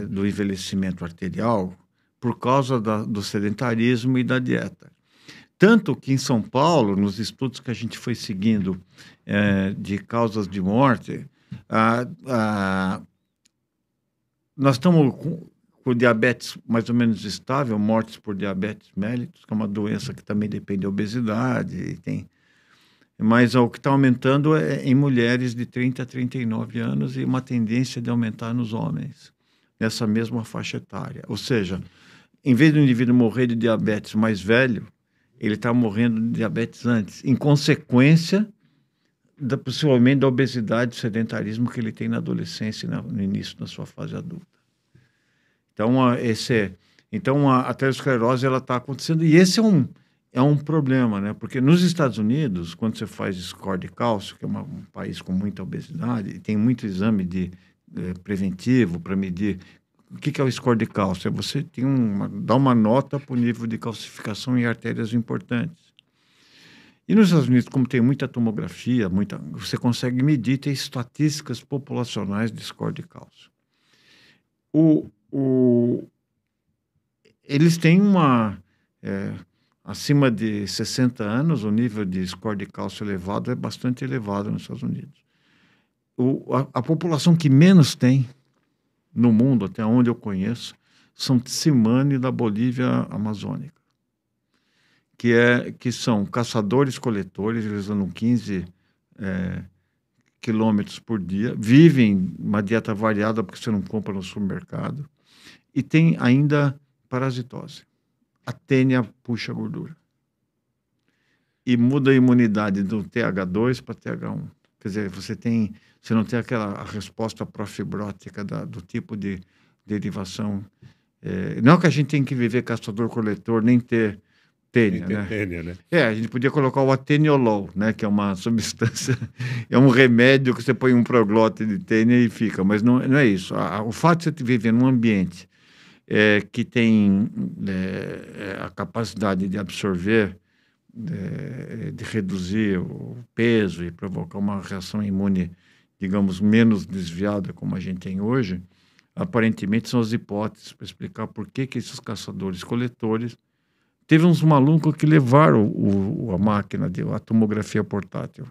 do envelhecimento arterial por causa do sedentarismo e da dieta. Tanto que em São Paulo, nos estudos que a gente foi seguindo de causas de morte, nós estamos com diabetes mais ou menos estável, mortes por diabetes mellitus, que é uma doença que também depende da obesidade. Mas o que está aumentando é em mulheres de 30 a 39 anos e uma tendência de aumentar nos homens, nessa mesma faixa etária. Ou seja, em vez do indivíduo morrer de diabetes mais velho, ele está morrendo de diabetes antes, em consequência, possivelmente, da obesidade e sedentarismo que ele tem na adolescência e no início da sua fase adulta. Então, a aterosclerose está acontecendo, e esse é um problema, né? Porque nos Estados Unidos, quando você faz score de cálcio, que é um país com muita obesidade, tem muito exame preventivo para medir. O que é o score de cálcio? Você dá uma nota para o nível de calcificação em artérias importantes. E nos Estados Unidos, como tem muita tomografia, você consegue medir, tem estatísticas populacionais de score de cálcio. Eles têm acima de 60 anos, o nível de score de cálcio elevado é bastante elevado nos Estados Unidos. A população que menos tem no mundo, até onde eu conheço, são Tsimane da Bolívia amazônica, que são caçadores-coletores, eles andam 15 quilômetros por dia, vivem uma dieta variada porque você não compra no supermercado, e tem ainda parasitose. A tênia puxa gordura. E muda a imunidade do TH2 para TH1. Quer dizer, você não tem a resposta profibrótica do tipo de derivação. Não que a gente tem que viver caçador-coletor, nem ter tênia, né? Tênia, né? A gente podia colocar o ateniolol, né? Que é uma substância, é um remédio que você põe um proglote de tênia e fica. Mas não é isso. O fato de você viver num ambiente que tem a capacidade de absorver, de reduzir o peso e provocar uma reação imune, digamos, menos desviada como a gente tem hoje, aparentemente são as hipóteses para explicar por que esses caçadores-coletores... Teve uns malucos que levaram a máquina a tomografia portátil.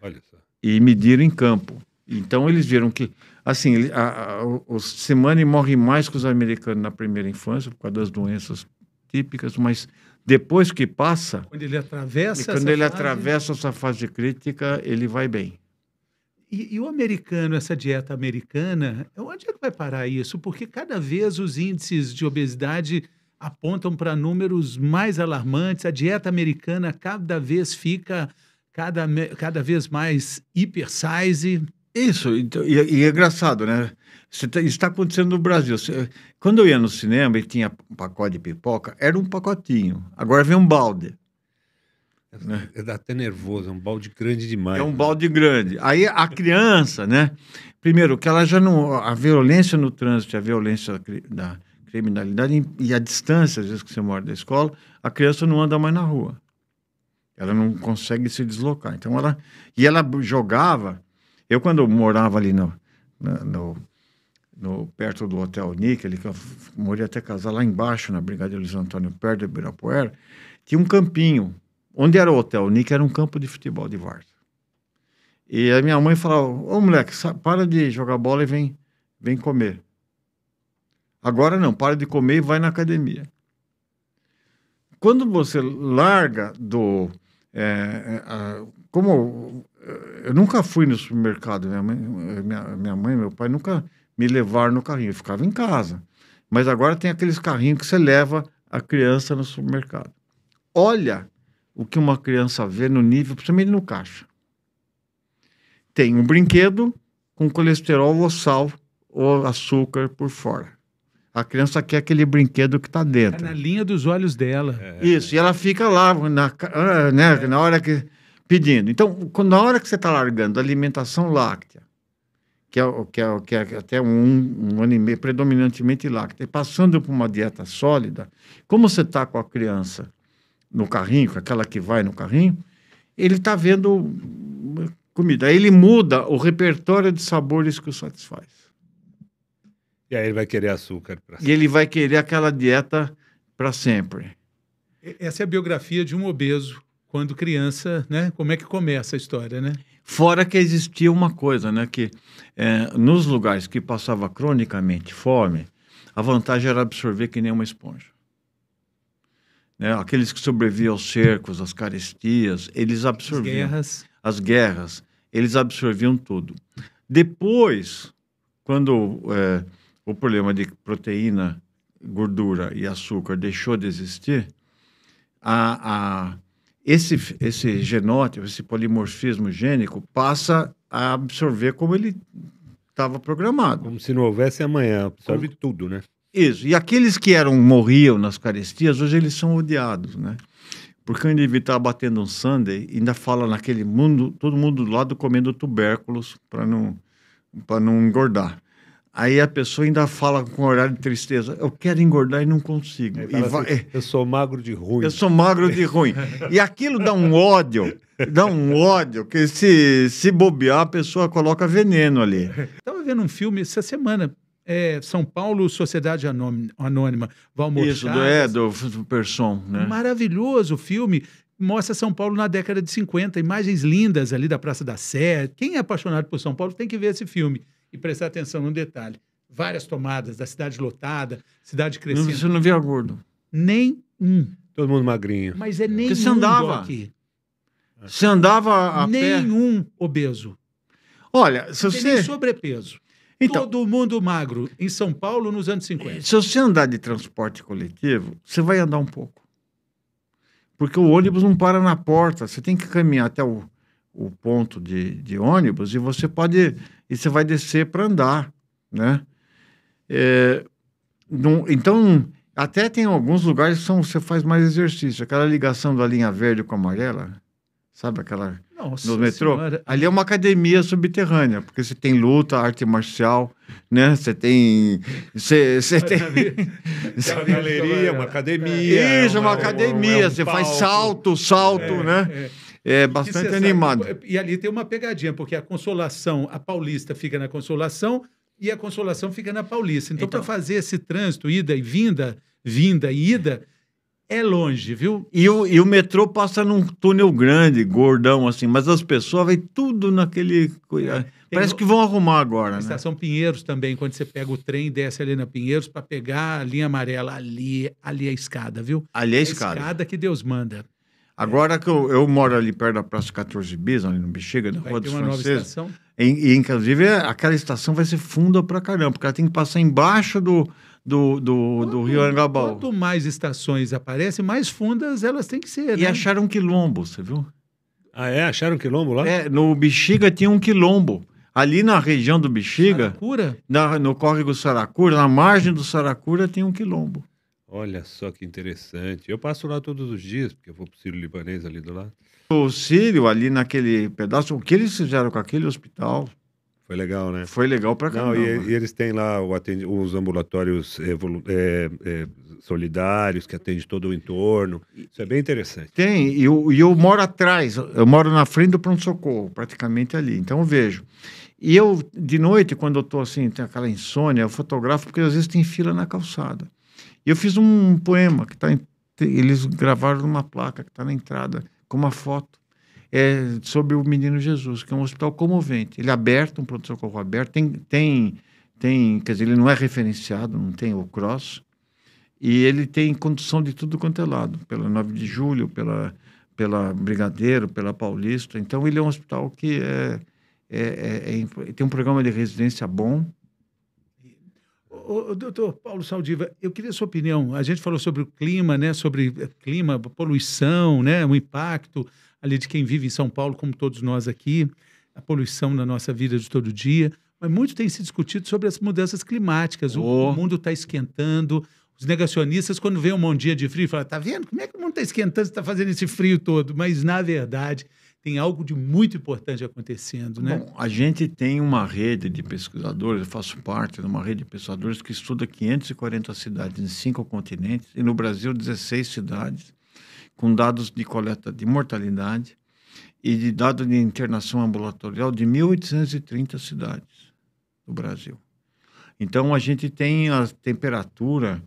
Olha só. E mediram em campo. Então, eles viram que, assim, os Tsimane morrem mais que os americanos na primeira infância, por causa das doenças típicas, mas depois que passa... Quando ele atravessa essa fase crítica, ele vai bem. E o americano, essa dieta americana, onde é que vai parar isso? Porque cada vez os índices de obesidade apontam para números mais alarmantes. A dieta americana cada vez fica cada vez mais hiper size. Isso, e é engraçado, né? Isso está acontecendo no Brasil. Quando eu ia no cinema e tinha um pacote de pipoca, era um pacotinho. Agora vem um balde. Né? Dá até nervoso, é um balde grande demais. É um balde grande. Aí a criança, né? Primeiro, que ela já não... A violência no trânsito, a violência da criminalidade e a distância, às vezes que você mora da escola, a criança não anda mais na rua. Ela não consegue se deslocar. Então, ela jogava... Eu, quando morava ali perto do Hotel Níquel, que eu morei até casar lá embaixo, na Brigadeiro Luiz Antônio, perto de Ibirapuera, tinha um campinho. Onde era o Hotel Níquel, era um campo de futebol de várzea. E a minha mãe falava, ô moleque, para de jogar bola e vem comer. Agora não, para de comer e vai na academia. Quando você larga como eu nunca fui no supermercado. Minha mãe e meu pai nunca me levaram no carrinho. Eu ficava em casa. Mas agora tem aqueles carrinhos que você leva a criança no supermercado. Olha o que uma criança vê no nível, principalmente no caixa. Tem um brinquedo com colesterol ou sal ou açúcar por fora. A criança quer aquele brinquedo que está dentro. Tá na linha dos olhos dela. Isso, e ela fica lá, na hora que... pedindo. Então, na hora que você está largando a alimentação láctea, que é até um ano e meio, predominantemente láctea, e passando por uma dieta sólida, como você está com a criança no carrinho, com aquela que vai no carrinho, ele está vendo comida. Aí ele muda o repertório de sabores que o satisfaz. E aí ele vai querer açúcar. E ele vai querer aquela dieta para sempre. Essa é a biografia de um obeso quando criança, né? Como é que começa a história, né? Fora que existia uma coisa, né? Que nos lugares que passava cronicamente fome, a vantagem era absorver que nem uma esponja. Né? Aqueles que sobreviviam aos cercos, às carestias, eles absorviam. As guerras, eles absorviam tudo. Depois, quando o problema de proteína, gordura e açúcar deixou de existir, esse genótipo, esse polimorfismo gênico passa a absorver como ele estava programado. Como se não houvesse amanhã, absorve tudo, né? Isso. E aqueles que morriam nas carestias, hoje eles são odiados, né? Porque o indivíduo estava batendo um sundae e ainda fala naquele mundo, todo mundo do lado comendo tubérculos para não engordar. Aí a pessoa ainda fala com um horário de tristeza, eu quero engordar e não consigo. Assim, eu sou magro de ruim. Eu sou magro de ruim. E aquilo dá um ódio, que se bobear, a pessoa coloca veneno ali. Estava vendo um filme essa semana, São Paulo, Sociedade Anônima, Valmor Isso, Chagas. do Persson, né? Maravilhoso o filme. Mostra São Paulo na década de 50, imagens lindas ali da Praça da Sé. Quem é apaixonado por São Paulo tem que ver esse filme e prestar atenção num detalhe. Várias tomadas da cidade lotada, cidade crescendo. Você não via gordo? Nem um. Todo mundo magrinho. Mas é nenhum. Porque você andava. Aqui. Você andava a pé? Nenhum obeso. Olha, se Não você... tem nem sobrepeso. Então, todo mundo magro em São Paulo nos anos 50. Se você andar de transporte coletivo, você vai andar um pouco. Porque o ônibus não para na porta. Você tem que caminhar até o ponto de ônibus e você vai descer para andar, né? Então, até tem alguns lugares que você faz mais exercício. Aquela ligação da linha verde com a amarela, sabe aquela... Nossa no metrô? Senhora. Ali é uma academia subterrânea, porque você tem luta, arte marcial, né? Você tem... Uma galeria, uma academia. Isso, uma academia. Você faz salto, né? É bastante animado. E ali tem uma pegadinha, porque a Consolação, a Paulista fica na Consolação e a Consolação fica na Paulista. Então, para fazer esse trânsito, ida e vinda e ida, é longe, viu? E o metrô passa num túnel grande, gordão, assim, mas as pessoas vêm tudo naquele... Parece que vão arrumar agora, a né? Estação Pinheiros também, quando você pega o trem e desce ali na Pinheiros para pegar a linha amarela, ali é a escada, viu? Ali é a escada. A escada que Deus manda. Agora que eu moro ali perto da Praça 14 Bis, ali no Bexiga, na Rua dos Franceses. Nova estação? E inclusive, aquela estação vai ser funda pra caramba, porque ela tem que passar embaixo do Rio Anhangabaú. Quanto mais estações aparecem, mais fundas elas têm que ser, E né? acharam um quilombo, você viu? Ah, acharam um quilombo lá? No Bexiga tinha um quilombo. Ali na região do Bexiga, Saracura? No córrego Saracura, na margem do Saracura, tem um quilombo. Olha só que interessante. Eu passo lá todos os dias, porque eu vou pro Sírio-Libanês ali do lado. O Sírio, ali naquele pedaço, o que eles fizeram com aquele hospital... Foi legal, né? Foi legal pra caramba. Não, e eles têm lá os ambulatórios solidários, que atendem todo o entorno. Isso é bem interessante. Tem, e eu moro atrás, eu moro na frente do pronto-socorro, praticamente ali. Então eu vejo. E eu, de noite, quando eu tô assim, tem aquela insônia, eu fotografo, porque às vezes tem fila na calçada. E eu fiz um poema que eles gravaram numa placa que está na entrada, com uma foto, sobre o Menino Jesus, que é um hospital comovente. Ele é aberto, um pronto-socorro aberto, quer dizer, ele não é referenciado, não tem o CROSS, e ele tem condução de tudo quanto é lado, pela 9 de julho, pela Brigadeiro, pela Paulista. Então, ele é um hospital que tem um programa de residência bom. Doutor Paulo Saldiva, eu queria a sua opinião. A gente falou sobre o clima, né? Sobre clima, poluição, né? O impacto ali de quem vive em São Paulo, como todos nós aqui, a poluição na nossa vida de todo dia. Mas muito tem se discutido sobre as mudanças climáticas. O mundo está esquentando. Os negacionistas, quando vê um dia de frio, falam, tá vendo? Como é que o mundo está esquentando, está fazendo esse frio todo? Mas, na verdade, tem algo de muito importante acontecendo, né? Bom, a gente tem uma rede de pesquisadores, eu faço parte de uma rede de pesquisadores que estuda 540 cidades em 5 continentes, e no Brasil 16 cidades, com dados de coleta de mortalidade e de dados de internação ambulatorial de 1.830 cidades do Brasil. Então, a gente tem a temperatura,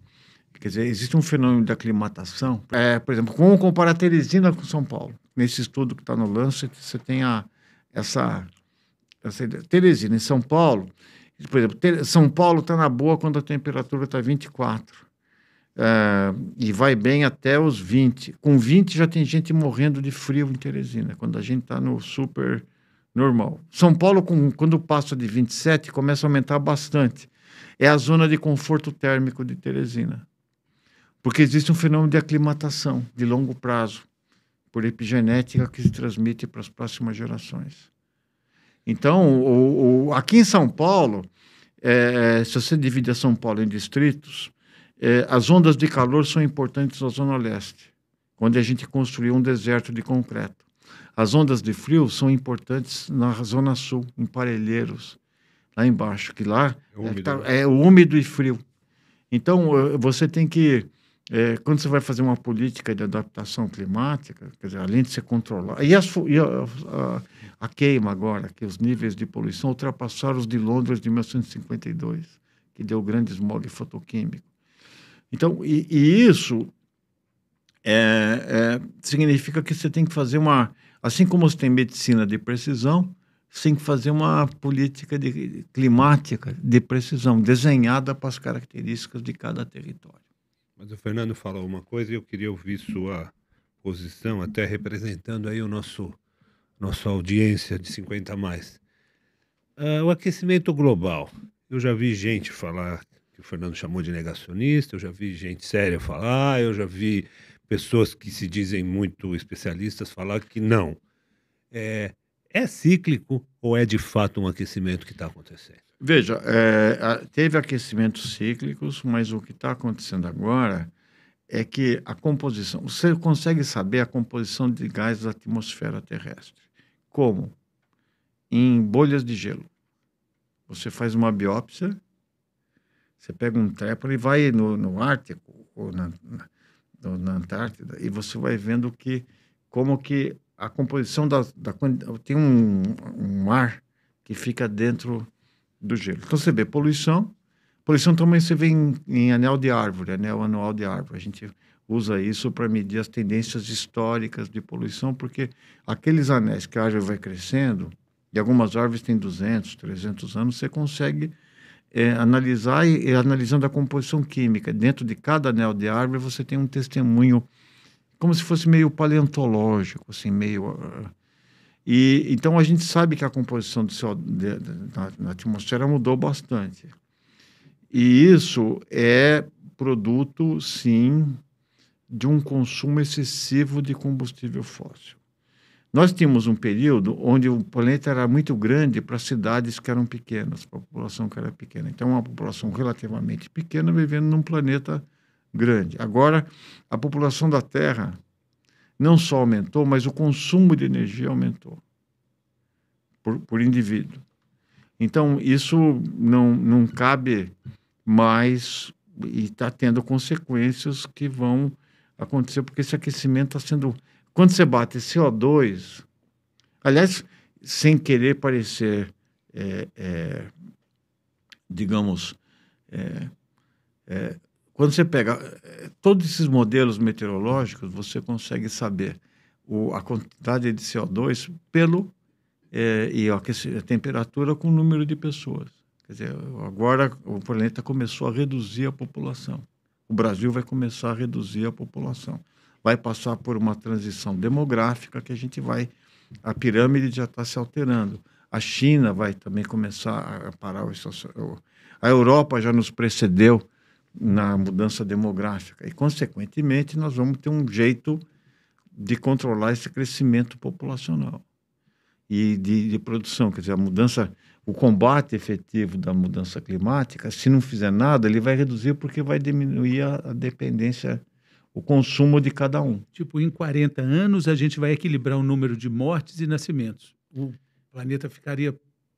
quer dizer, existe um fenômeno de aclimatação, por exemplo, vamos comparar Teresina com São Paulo. Nesse estudo que está no Lancet, você tem essa ideia. Teresina, em São Paulo, por exemplo, São Paulo está na boa quando a temperatura está 24. E vai bem até os 20. Com 20 já tem gente morrendo de frio em Teresina, quando a gente está no super normal. São Paulo, quando passa de 27, começa a aumentar bastante. É a zona de conforto térmico de Teresina. Porque existe um fenômeno de aclimatação de longo prazo, por epigenética que se transmite para as próximas gerações. Então, aqui em São Paulo, se você divide São Paulo em distritos, as ondas de calor são importantes na Zona Leste, onde a gente construiu um deserto de concreto. As ondas de frio são importantes na Zona Sul, em Parelheiros, lá embaixo, que lá é úmido e frio. Então, você tem que... quando você vai fazer uma política de adaptação climática, quer dizer, além de você controlar... E a queima agora, que os níveis de poluição ultrapassaram os de Londres de 1952, que deu grande smog fotoquímico. Então, isso significa que você tem que fazer uma... Assim como você tem medicina de precisão, você tem que fazer uma política climática de precisão, desenhada para as características de cada território. Mas o Fernando falou uma coisa e eu queria ouvir sua posição, até representando aí nossa audiência de 50 a mais. O aquecimento global. Eu já vi gente falar que o Fernando chamou de negacionista, eu já vi gente séria falar, eu já vi pessoas que se dizem muito especialistas falar que não. É cíclico ou é de fato um aquecimento que está acontecendo? Veja, teve aquecimentos cíclicos, mas o que está acontecendo agora é que a composição... Você consegue saber a composição de gás da atmosfera terrestre. Como? Em bolhas de gelo. Você faz uma biópsia, você pega um trépano e vai no Ártico ou na Antártida e você vai vendo como que a composição tem um ar que fica dentro do gelo. Então você vê poluição também você vê em anel de árvore, anel anual de árvore. A gente usa isso para medir as tendências históricas de poluição, porque aqueles anéis que a árvore vai crescendo, e algumas árvores têm 200, 300 anos, você consegue analisar e analisando a composição química. Dentro de cada anel de árvore você tem um testemunho, como se fosse meio paleontológico, assim, meio... então a gente sabe que a composição do CO2 na atmosfera mudou bastante. E isso é produto, sim, de um consumo excessivo de combustível fóssil. Nós tínhamos um período onde o planeta era muito grande para cidades que eram pequenas, para a população que era pequena. Então, uma população relativamente pequena vivendo num planeta grande. Agora, a população da Terra não só aumentou, mas o consumo de energia aumentou por indivíduo. Então, isso não cabe mais e está tendo consequências que vão acontecer, porque esse aquecimento está sendo... Quando você bate CO2, aliás, sem querer parecer, digamos, quando você pega todos esses modelos meteorológicos, você consegue saber a quantidade de CO2 e a temperatura com o número de pessoas. Quer dizer, agora o planeta começou a reduzir a população. O Brasil vai começar a reduzir a população. vai passar por uma transição demográfica que a pirâmide já está se alterando. A China vai também começar a parar a Europa já nos precedeu na mudança demográfica e, consequentemente, nós vamos ter um jeito de controlar esse crescimento populacional e de produção. Quer dizer, a mudança, o combate efetivo da mudança climática, se não fizer nada, ele vai reduzir porque vai diminuir a dependência, o consumo de cada um. Tipo, em 40 anos, a gente vai equilibrar o número de mortes e nascimentos. O planeta ficaria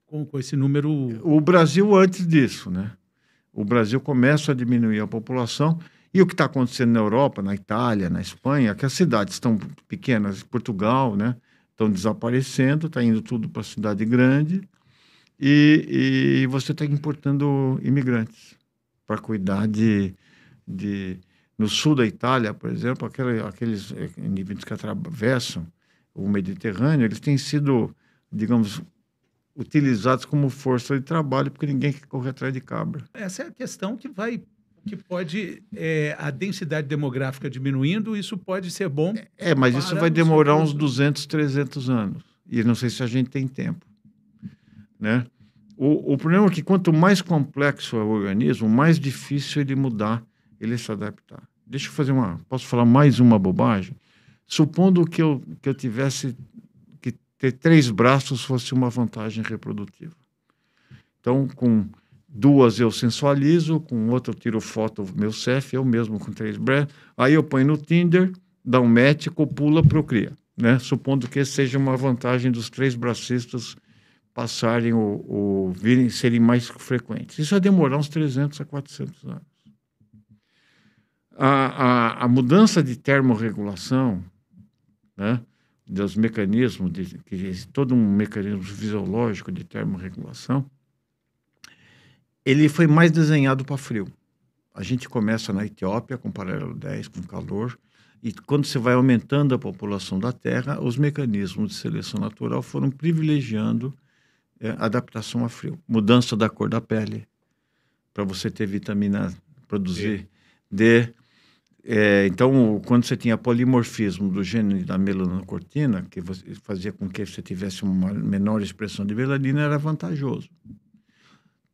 com esse número... O Brasil antes disso, né? O Brasil começa a diminuir a população e o que está acontecendo na Europa, na Itália, na Espanha, que as cidades estão pequenas, Portugal, né? Estão desaparecendo, está indo tudo para a cidade grande e você está importando imigrantes para cuidar no sul da Itália, por exemplo, aqueles indivíduos que atravessam o Mediterrâneo, eles têm sido, digamos, utilizados como força de trabalho, porque ninguém quer correr atrás de cabra. Essa é a questão que pode, a densidade demográfica diminuindo, isso pode ser bom. Mas isso vai demorar uns 200, 300 anos. E não sei se a gente tem tempo. Né? O problema é que quanto mais complexo é o organismo, mais difícil ele mudar, ele se adaptar. Deixa eu fazer posso falar mais uma bobagem? Supondo que eu tivesse que ter 3 braços fosse uma vantagem reprodutiva. Então, com 2 eu sensualizo, com outra eu tiro foto do meu CEF, eu mesmo com 3 braços, aí eu ponho no Tinder, dá um match, copula, procria. Né? Supondo que seja uma vantagem dos 3 bracistas passarem serem mais frequentes. Isso vai demorar uns 300 a 400 anos. A mudança de termorregulação, né, dos mecanismos, todo um mecanismo fisiológico de termorregulação, ele foi mais desenhado para frio. A gente começa na Etiópia, com paralelo 10, com calor, e quando você vai aumentando a população da Terra, os mecanismos de seleção natural foram privilegiando adaptação a frio. Mudança da cor da pele, para você ter vitamina, produzir D. Então, quando você tinha polimorfismo do gene da melanocortina, que fazia com que você tivesse uma menor expressão de melanina, era vantajoso.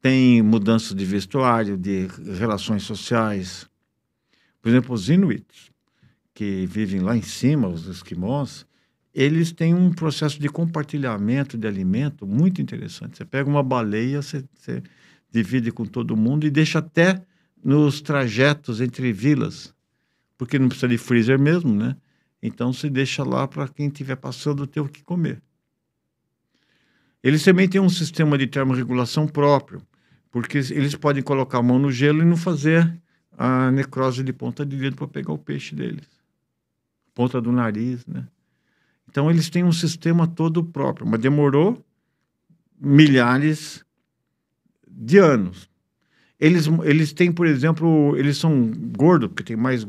Tem mudança de vestuário, de relações sociais. Por exemplo, os Inuits, que vivem lá em cima, os esquimós, eles têm um processo de compartilhamento de alimento muito interessante. Você pega uma baleia, você divide com todo mundo e deixa até nos trajetos entre vilas, porque não precisa de freezer mesmo, né? Então, se deixa lá para quem estiver passando ter o que comer. Eles também têm um sistema de termorregulação próprio, porque eles podem colocar a mão no gelo e não fazer a necrose de ponta de dedo para pegar o peixe deles. Ponta do nariz, né? Então, eles têm um sistema todo próprio, mas demorou milhares de anos. Eles têm, por exemplo, eles são gordos, porque tem mais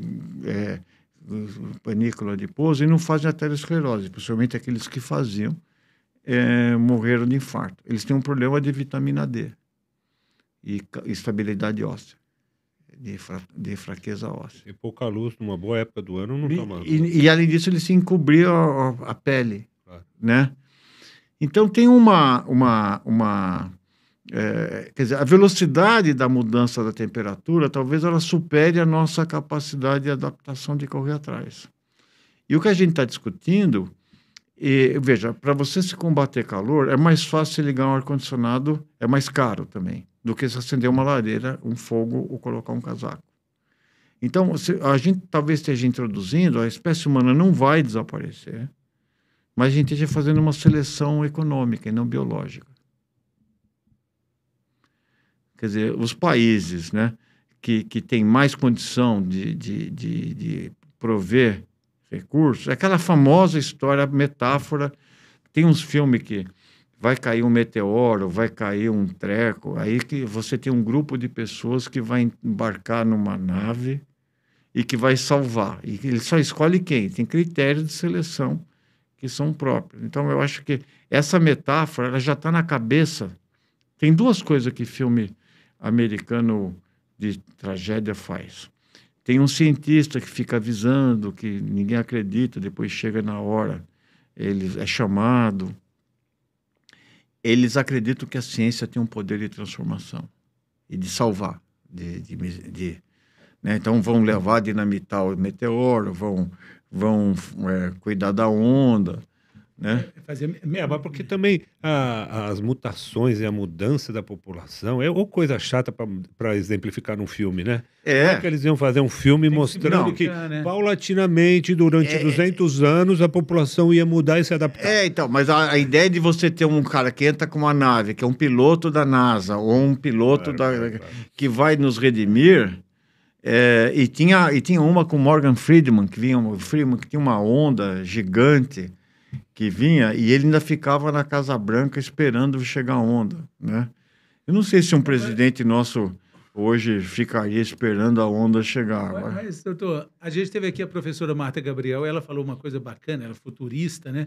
panícula adiposa, e não fazem aterosclerose, principalmente aqueles que faziam, morreram de infarto. Eles têm um problema de vitamina D e estabilidade óssea, de fraqueza óssea. Tem pouca luz numa boa época do ano, não está mal. E além disso, eles se encobriam a pele, Claro. né? Então, tem quer dizer, a velocidade da mudança da temperatura, talvez ela supere a nossa capacidade de adaptação de correr atrás. E o que a gente está discutindo, veja, para você se combater calor, é mais fácil ligar um ar-condicionado, é mais caro também, do que se acender uma lareira, um fogo ou colocar um casaco. Então, a gente talvez esteja introduzindo, a espécie humana não vai desaparecer, mas a gente esteja fazendo uma seleção econômica e não biológica. Quer dizer, os países, né, que têm mais condição de prover recursos, é aquela famosa história, metáfora, tem uns filmes que vai cair um meteoro, vai cair um treco, aí que você tem um grupo de pessoas que vai embarcar numa nave e que vai salvar. E ele só escolhe quem? Tem critérios de seleção que são próprios. Então, eu acho que essa metáfora ela já está na cabeça. Tem 2 coisas que filme americano de tragédia faz. Tem um cientista que fica avisando, que ninguém acredita, depois chega na hora, ele é chamado. Eles acreditam que a ciência tem um poder de transformação e de salvar. Né? Então, vão levar, dinamitar o meteoro, vão cuidar da onda, né? Porque também as mutações e a mudança da população é ou coisa chata para exemplificar num filme, né? Como é que eles iam fazer um filme mostrando que paulatinamente, durante 200 anos, a população ia mudar e se adaptar? Então, mas a ideia de você ter um cara que entra com uma nave, que é um piloto da NASA, ou um piloto que vai nos redimir... e tinha uma com Morgan Freeman, que tinha uma onda gigante que vinha, e ele ainda ficava na Casa Branca esperando chegar a onda, né? Eu não sei se um presidente nosso hoje ficaria esperando a onda chegar. Mas, doutor, a gente teve aqui a professora Marta Gabriel, ela falou uma coisa bacana, ela é futurista, né?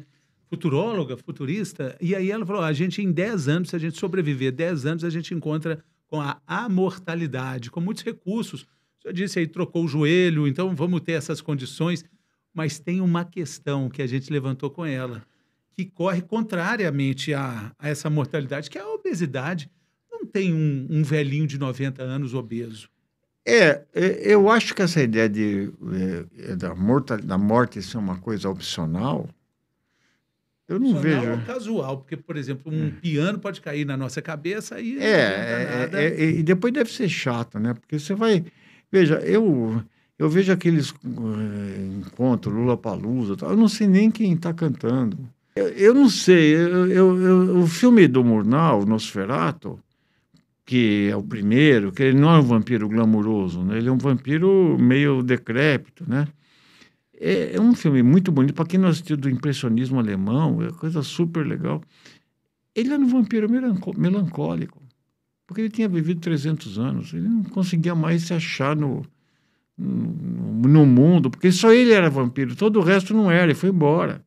Futuróloga, futurista, e aí ela falou, a gente em 10 anos, se a gente sobreviver 10 anos, a gente encontra com a amortalidade, com muitos recursos. O senhor disse aí, trocou o joelho, então vamos ter essas condições. Mas tem uma questão que a gente levantou com ela, que corre contrariamente a essa mortalidade, que é a obesidade. Não tem um velhinho de 90 anos obeso. Eu acho que essa ideia da morte ser uma coisa opcional, eu não vejo. Ou casual, porque, por exemplo, um piano pode cair na nossa cabeça e não nada. E depois deve ser chato, né? Porque você vai... Veja, eu vejo aqueles encontros, Lollapalooza, eu não sei nem quem está cantando. Eu não sei. O filme do Murnau, Nosferatu, que é o primeiro, que ele não é um vampiro glamuroso, né? Ele é um vampiro meio decrépito, né? É um filme muito bonito. Para quem não assistiu do impressionismo alemão, é coisa super legal. Ele era um vampiro melancólico, porque ele tinha vivido 300 anos. Ele não conseguia mais se achar no mundo, porque só ele era vampiro, todo o resto não era, ele foi embora,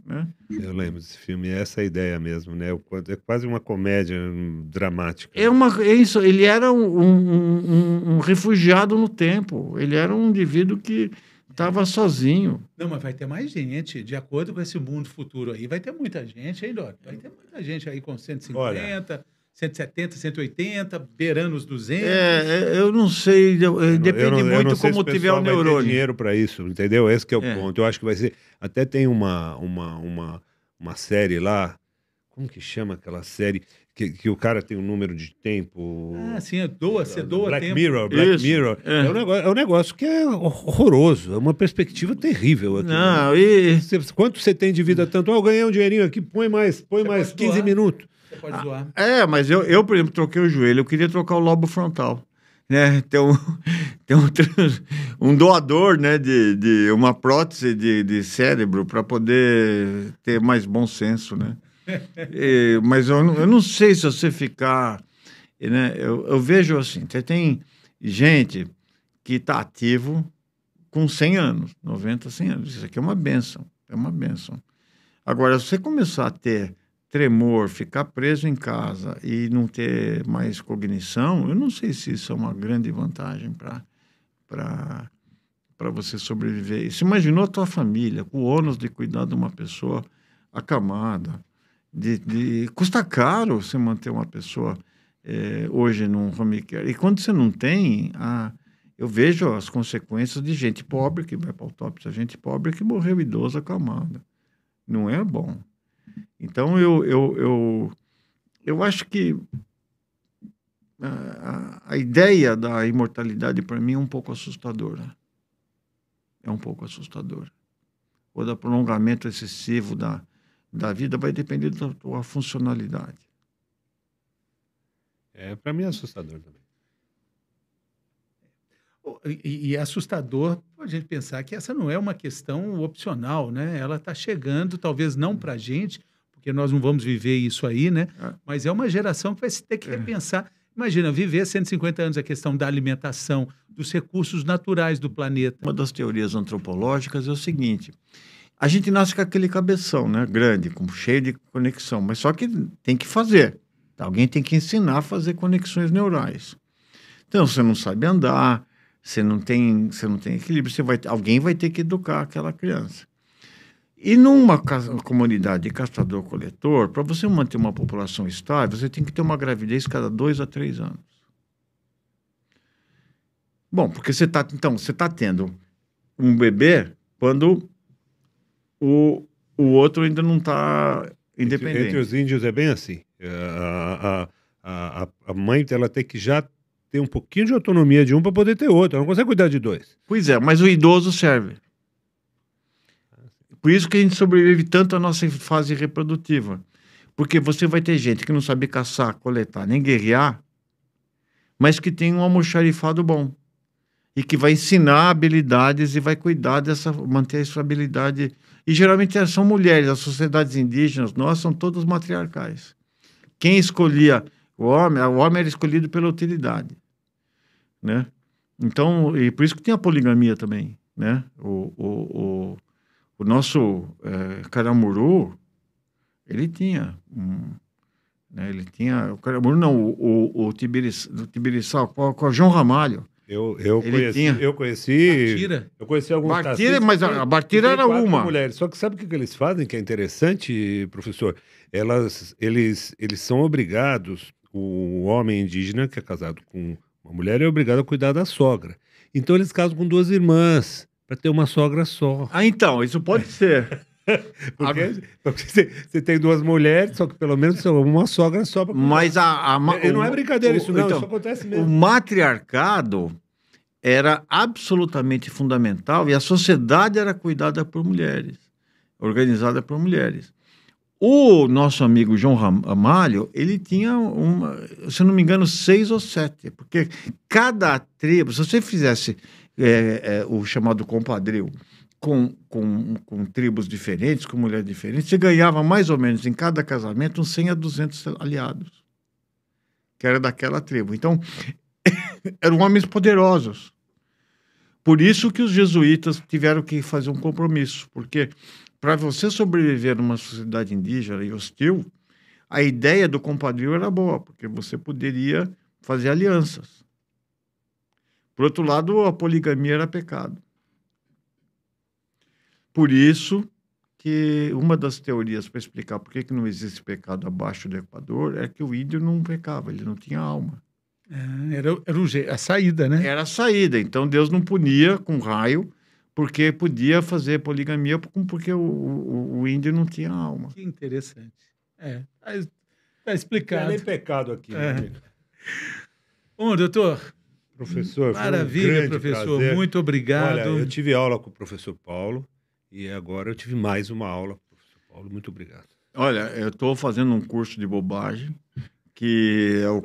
né? Eu lembro desse filme, é essa a ideia mesmo, né? É quase uma comédia dramática. Isso, ele era um refugiado no tempo, ele era um indivíduo que estava sozinho. Não, mas vai ter mais gente, de acordo com esse mundo futuro aí, vai ter muita gente, hein, Dória? Vai ter muita gente aí com 150... 170, 180, beirando os 200. Eu não sei, depende muito como tiver o neurônio. Vai ter dinheiro para isso, entendeu? Esse que é o ponto. Eu acho que vai ser... Até tem uma série lá, como que chama aquela série? Que o cara tem um número de tempo... Sim, você doa Black tempo. Black Mirror. É um negócio que é horroroso, é uma perspectiva terrível aqui. Não, Quanto você tem de vida tanto? Eu ganhei um dinheirinho aqui, põe mais 15 minutos. Você pode doar. Mas eu, por exemplo, troquei o joelho, eu queria trocar o lobo frontal, né? Tem um doador, né, de uma prótese de cérebro para poder ter mais bom senso, né? Mas eu não sei se você ficar... Né? Eu vejo assim, você tem gente que está ativo com 100 anos, 90, 100 anos. Isso aqui é uma bênção, Agora, se você começar a ter tremor, ficar preso em casa e não ter mais cognição, eu não sei se isso é uma grande vantagem para você sobreviver. E você imaginou a tua família, com o ônus de cuidar de uma pessoa acamada, custa caro você manter uma pessoa hoje num home care. E quando você não tem, eu vejo as consequências de gente pobre que vai para autópsia, gente pobre que morreu idosa acamada. Não é bom. Então, eu acho que a ideia da imortalidade, para mim, é um pouco assustadora. Ou do prolongamento excessivo da vida, vai depender da tua funcionalidade. Para mim é assustador também. E é assustador a gente pensar que essa não é uma questão opcional, né? Ela está chegando, talvez não para a gente, porque nós não vamos viver isso aí, né? Mas é uma geração que vai ter que repensar. Imagina, viver 150 anos a questão da alimentação, dos recursos naturais do planeta. Uma das teorias antropológicas é o seguinte: a gente nasce com aquele cabeção, né? Grande, cheio de conexão, mas só que tem que fazer. Alguém tem que ensinar a fazer conexões neurais. Então, você não sabe andar, Você não tem equilíbrio. Alguém vai ter que educar aquela criança. E numa comunidade de caçador-coletor, para você manter uma população estável, você tem que ter uma gravidez cada 2 a 3 anos. Bom, porque você está tendo um bebê quando o outro ainda não está independente. Entre os índios é bem assim. A mãe ela tem que já ter um pouquinho de autonomia de um para poder ter outro. Ela não consegue cuidar de 2. Pois é, mas o idoso serve. Por isso que a gente sobrevive tanto à nossa fase reprodutiva. Porque você vai ter gente que não sabe caçar, coletar, nem guerrear, mas que tem um almoxarifado bom. E que vai ensinar habilidades e vai cuidar manter a estabilidade. E geralmente são mulheres. As sociedades indígenas, nós, são todas matriarcais. Quem escolhia o homem era escolhido pela utilidade, né? Então, e por isso que tem a poligamia também, né? O nosso Caramuru, ele tinha ele tinha o Caramuru, não, o Tibiriçá, com o João Ramalho. Eu conheci alguns Bartira, mas a Bartira era uma. Mulheres. Só que sabe o que eles fazem que é interessante, professor? Eles são obrigados, o homem indígena que é casado com uma mulher é obrigado a cuidar da sogra. Então eles casam com 2 irmãs, para ter uma sogra só. Ah, então, isso pode ser. Porque você tem 2 mulheres, só que pelo menos uma sogra só para cuidar. Mas não é brincadeira isso não, então, isso acontece mesmo. O matriarcado era absolutamente fundamental e a sociedade era cuidada por mulheres, organizada por mulheres. O nosso amigo João Ramalho, ele tinha se não me engano, 6 ou 7, porque cada tribo, se você fizesse o chamado compadrio com tribos diferentes, com mulheres diferentes, você ganhava mais ou menos em cada casamento uns 100 a 200 aliados, que era daquela tribo. Então, eram homens poderosos. Por isso que os jesuítas tiveram que fazer um compromisso, porque para você sobreviver numa sociedade indígena e hostil, a ideia do compadrio era boa, porque você poderia fazer alianças. Por outro lado, a poligamia era pecado. Por isso que uma das teorias para explicar por que não existe pecado abaixo do Equador é que o índio não pecava, ele não tinha alma. Era a saída, né? Era a saída. Então Deus não punia com raio, porque podia fazer poligamia, porque o índio não tinha alma. Que interessante. Tá explicado. Não é nem pecado aqui. Né? Bom, doutor. Professor, maravilha, foi um professor. Prazer. Muito obrigado. Olha, eu tive aula com o professor Paulo e agora eu tive mais uma aula com o professor Paulo. Muito obrigado. Olha, eu estou fazendo um curso de bobagem, que é um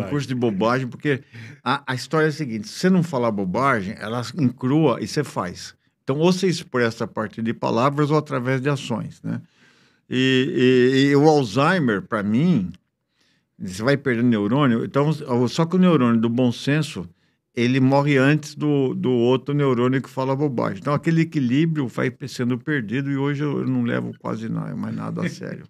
curso de bobagem, porque a história é a seguinte: se você não falar bobagem, ela encrua e você faz. Então, ou você expressa a partir de palavras ou através de ações, né? E o Alzheimer, para mim, você vai perdendo neurônio. Então, só que o neurônio do bom senso, ele morre antes do outro neurônio que fala bobagem. Então, aquele equilíbrio vai sendo perdido e hoje eu não levo quase mais nada a sério.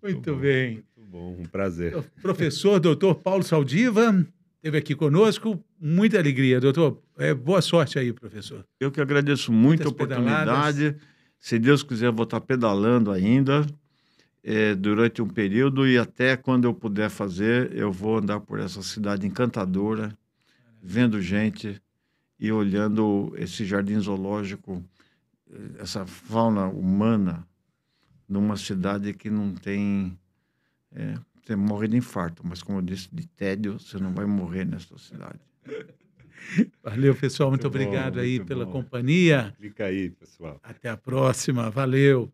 Muito bem. Muito bom, um prazer. O professor doutor Paulo Saldiva esteve aqui conosco. Muita alegria, doutor. Boa sorte aí, professor. Eu que agradeço muito a oportunidade. Pedaladas. Se Deus quiser, vou estar pedalando ainda durante um período e até quando eu puder fazer, eu vou andar por essa cidade encantadora, vendo gente e olhando esse jardim zoológico, essa fauna humana, numa cidade que não tem... você morre de infarto, mas como eu disse, de tédio, você não vai morrer nessa cidade. Valeu, pessoal. Muito obrigado aí pela companhia. Fica aí, pessoal. Até a próxima. Valeu.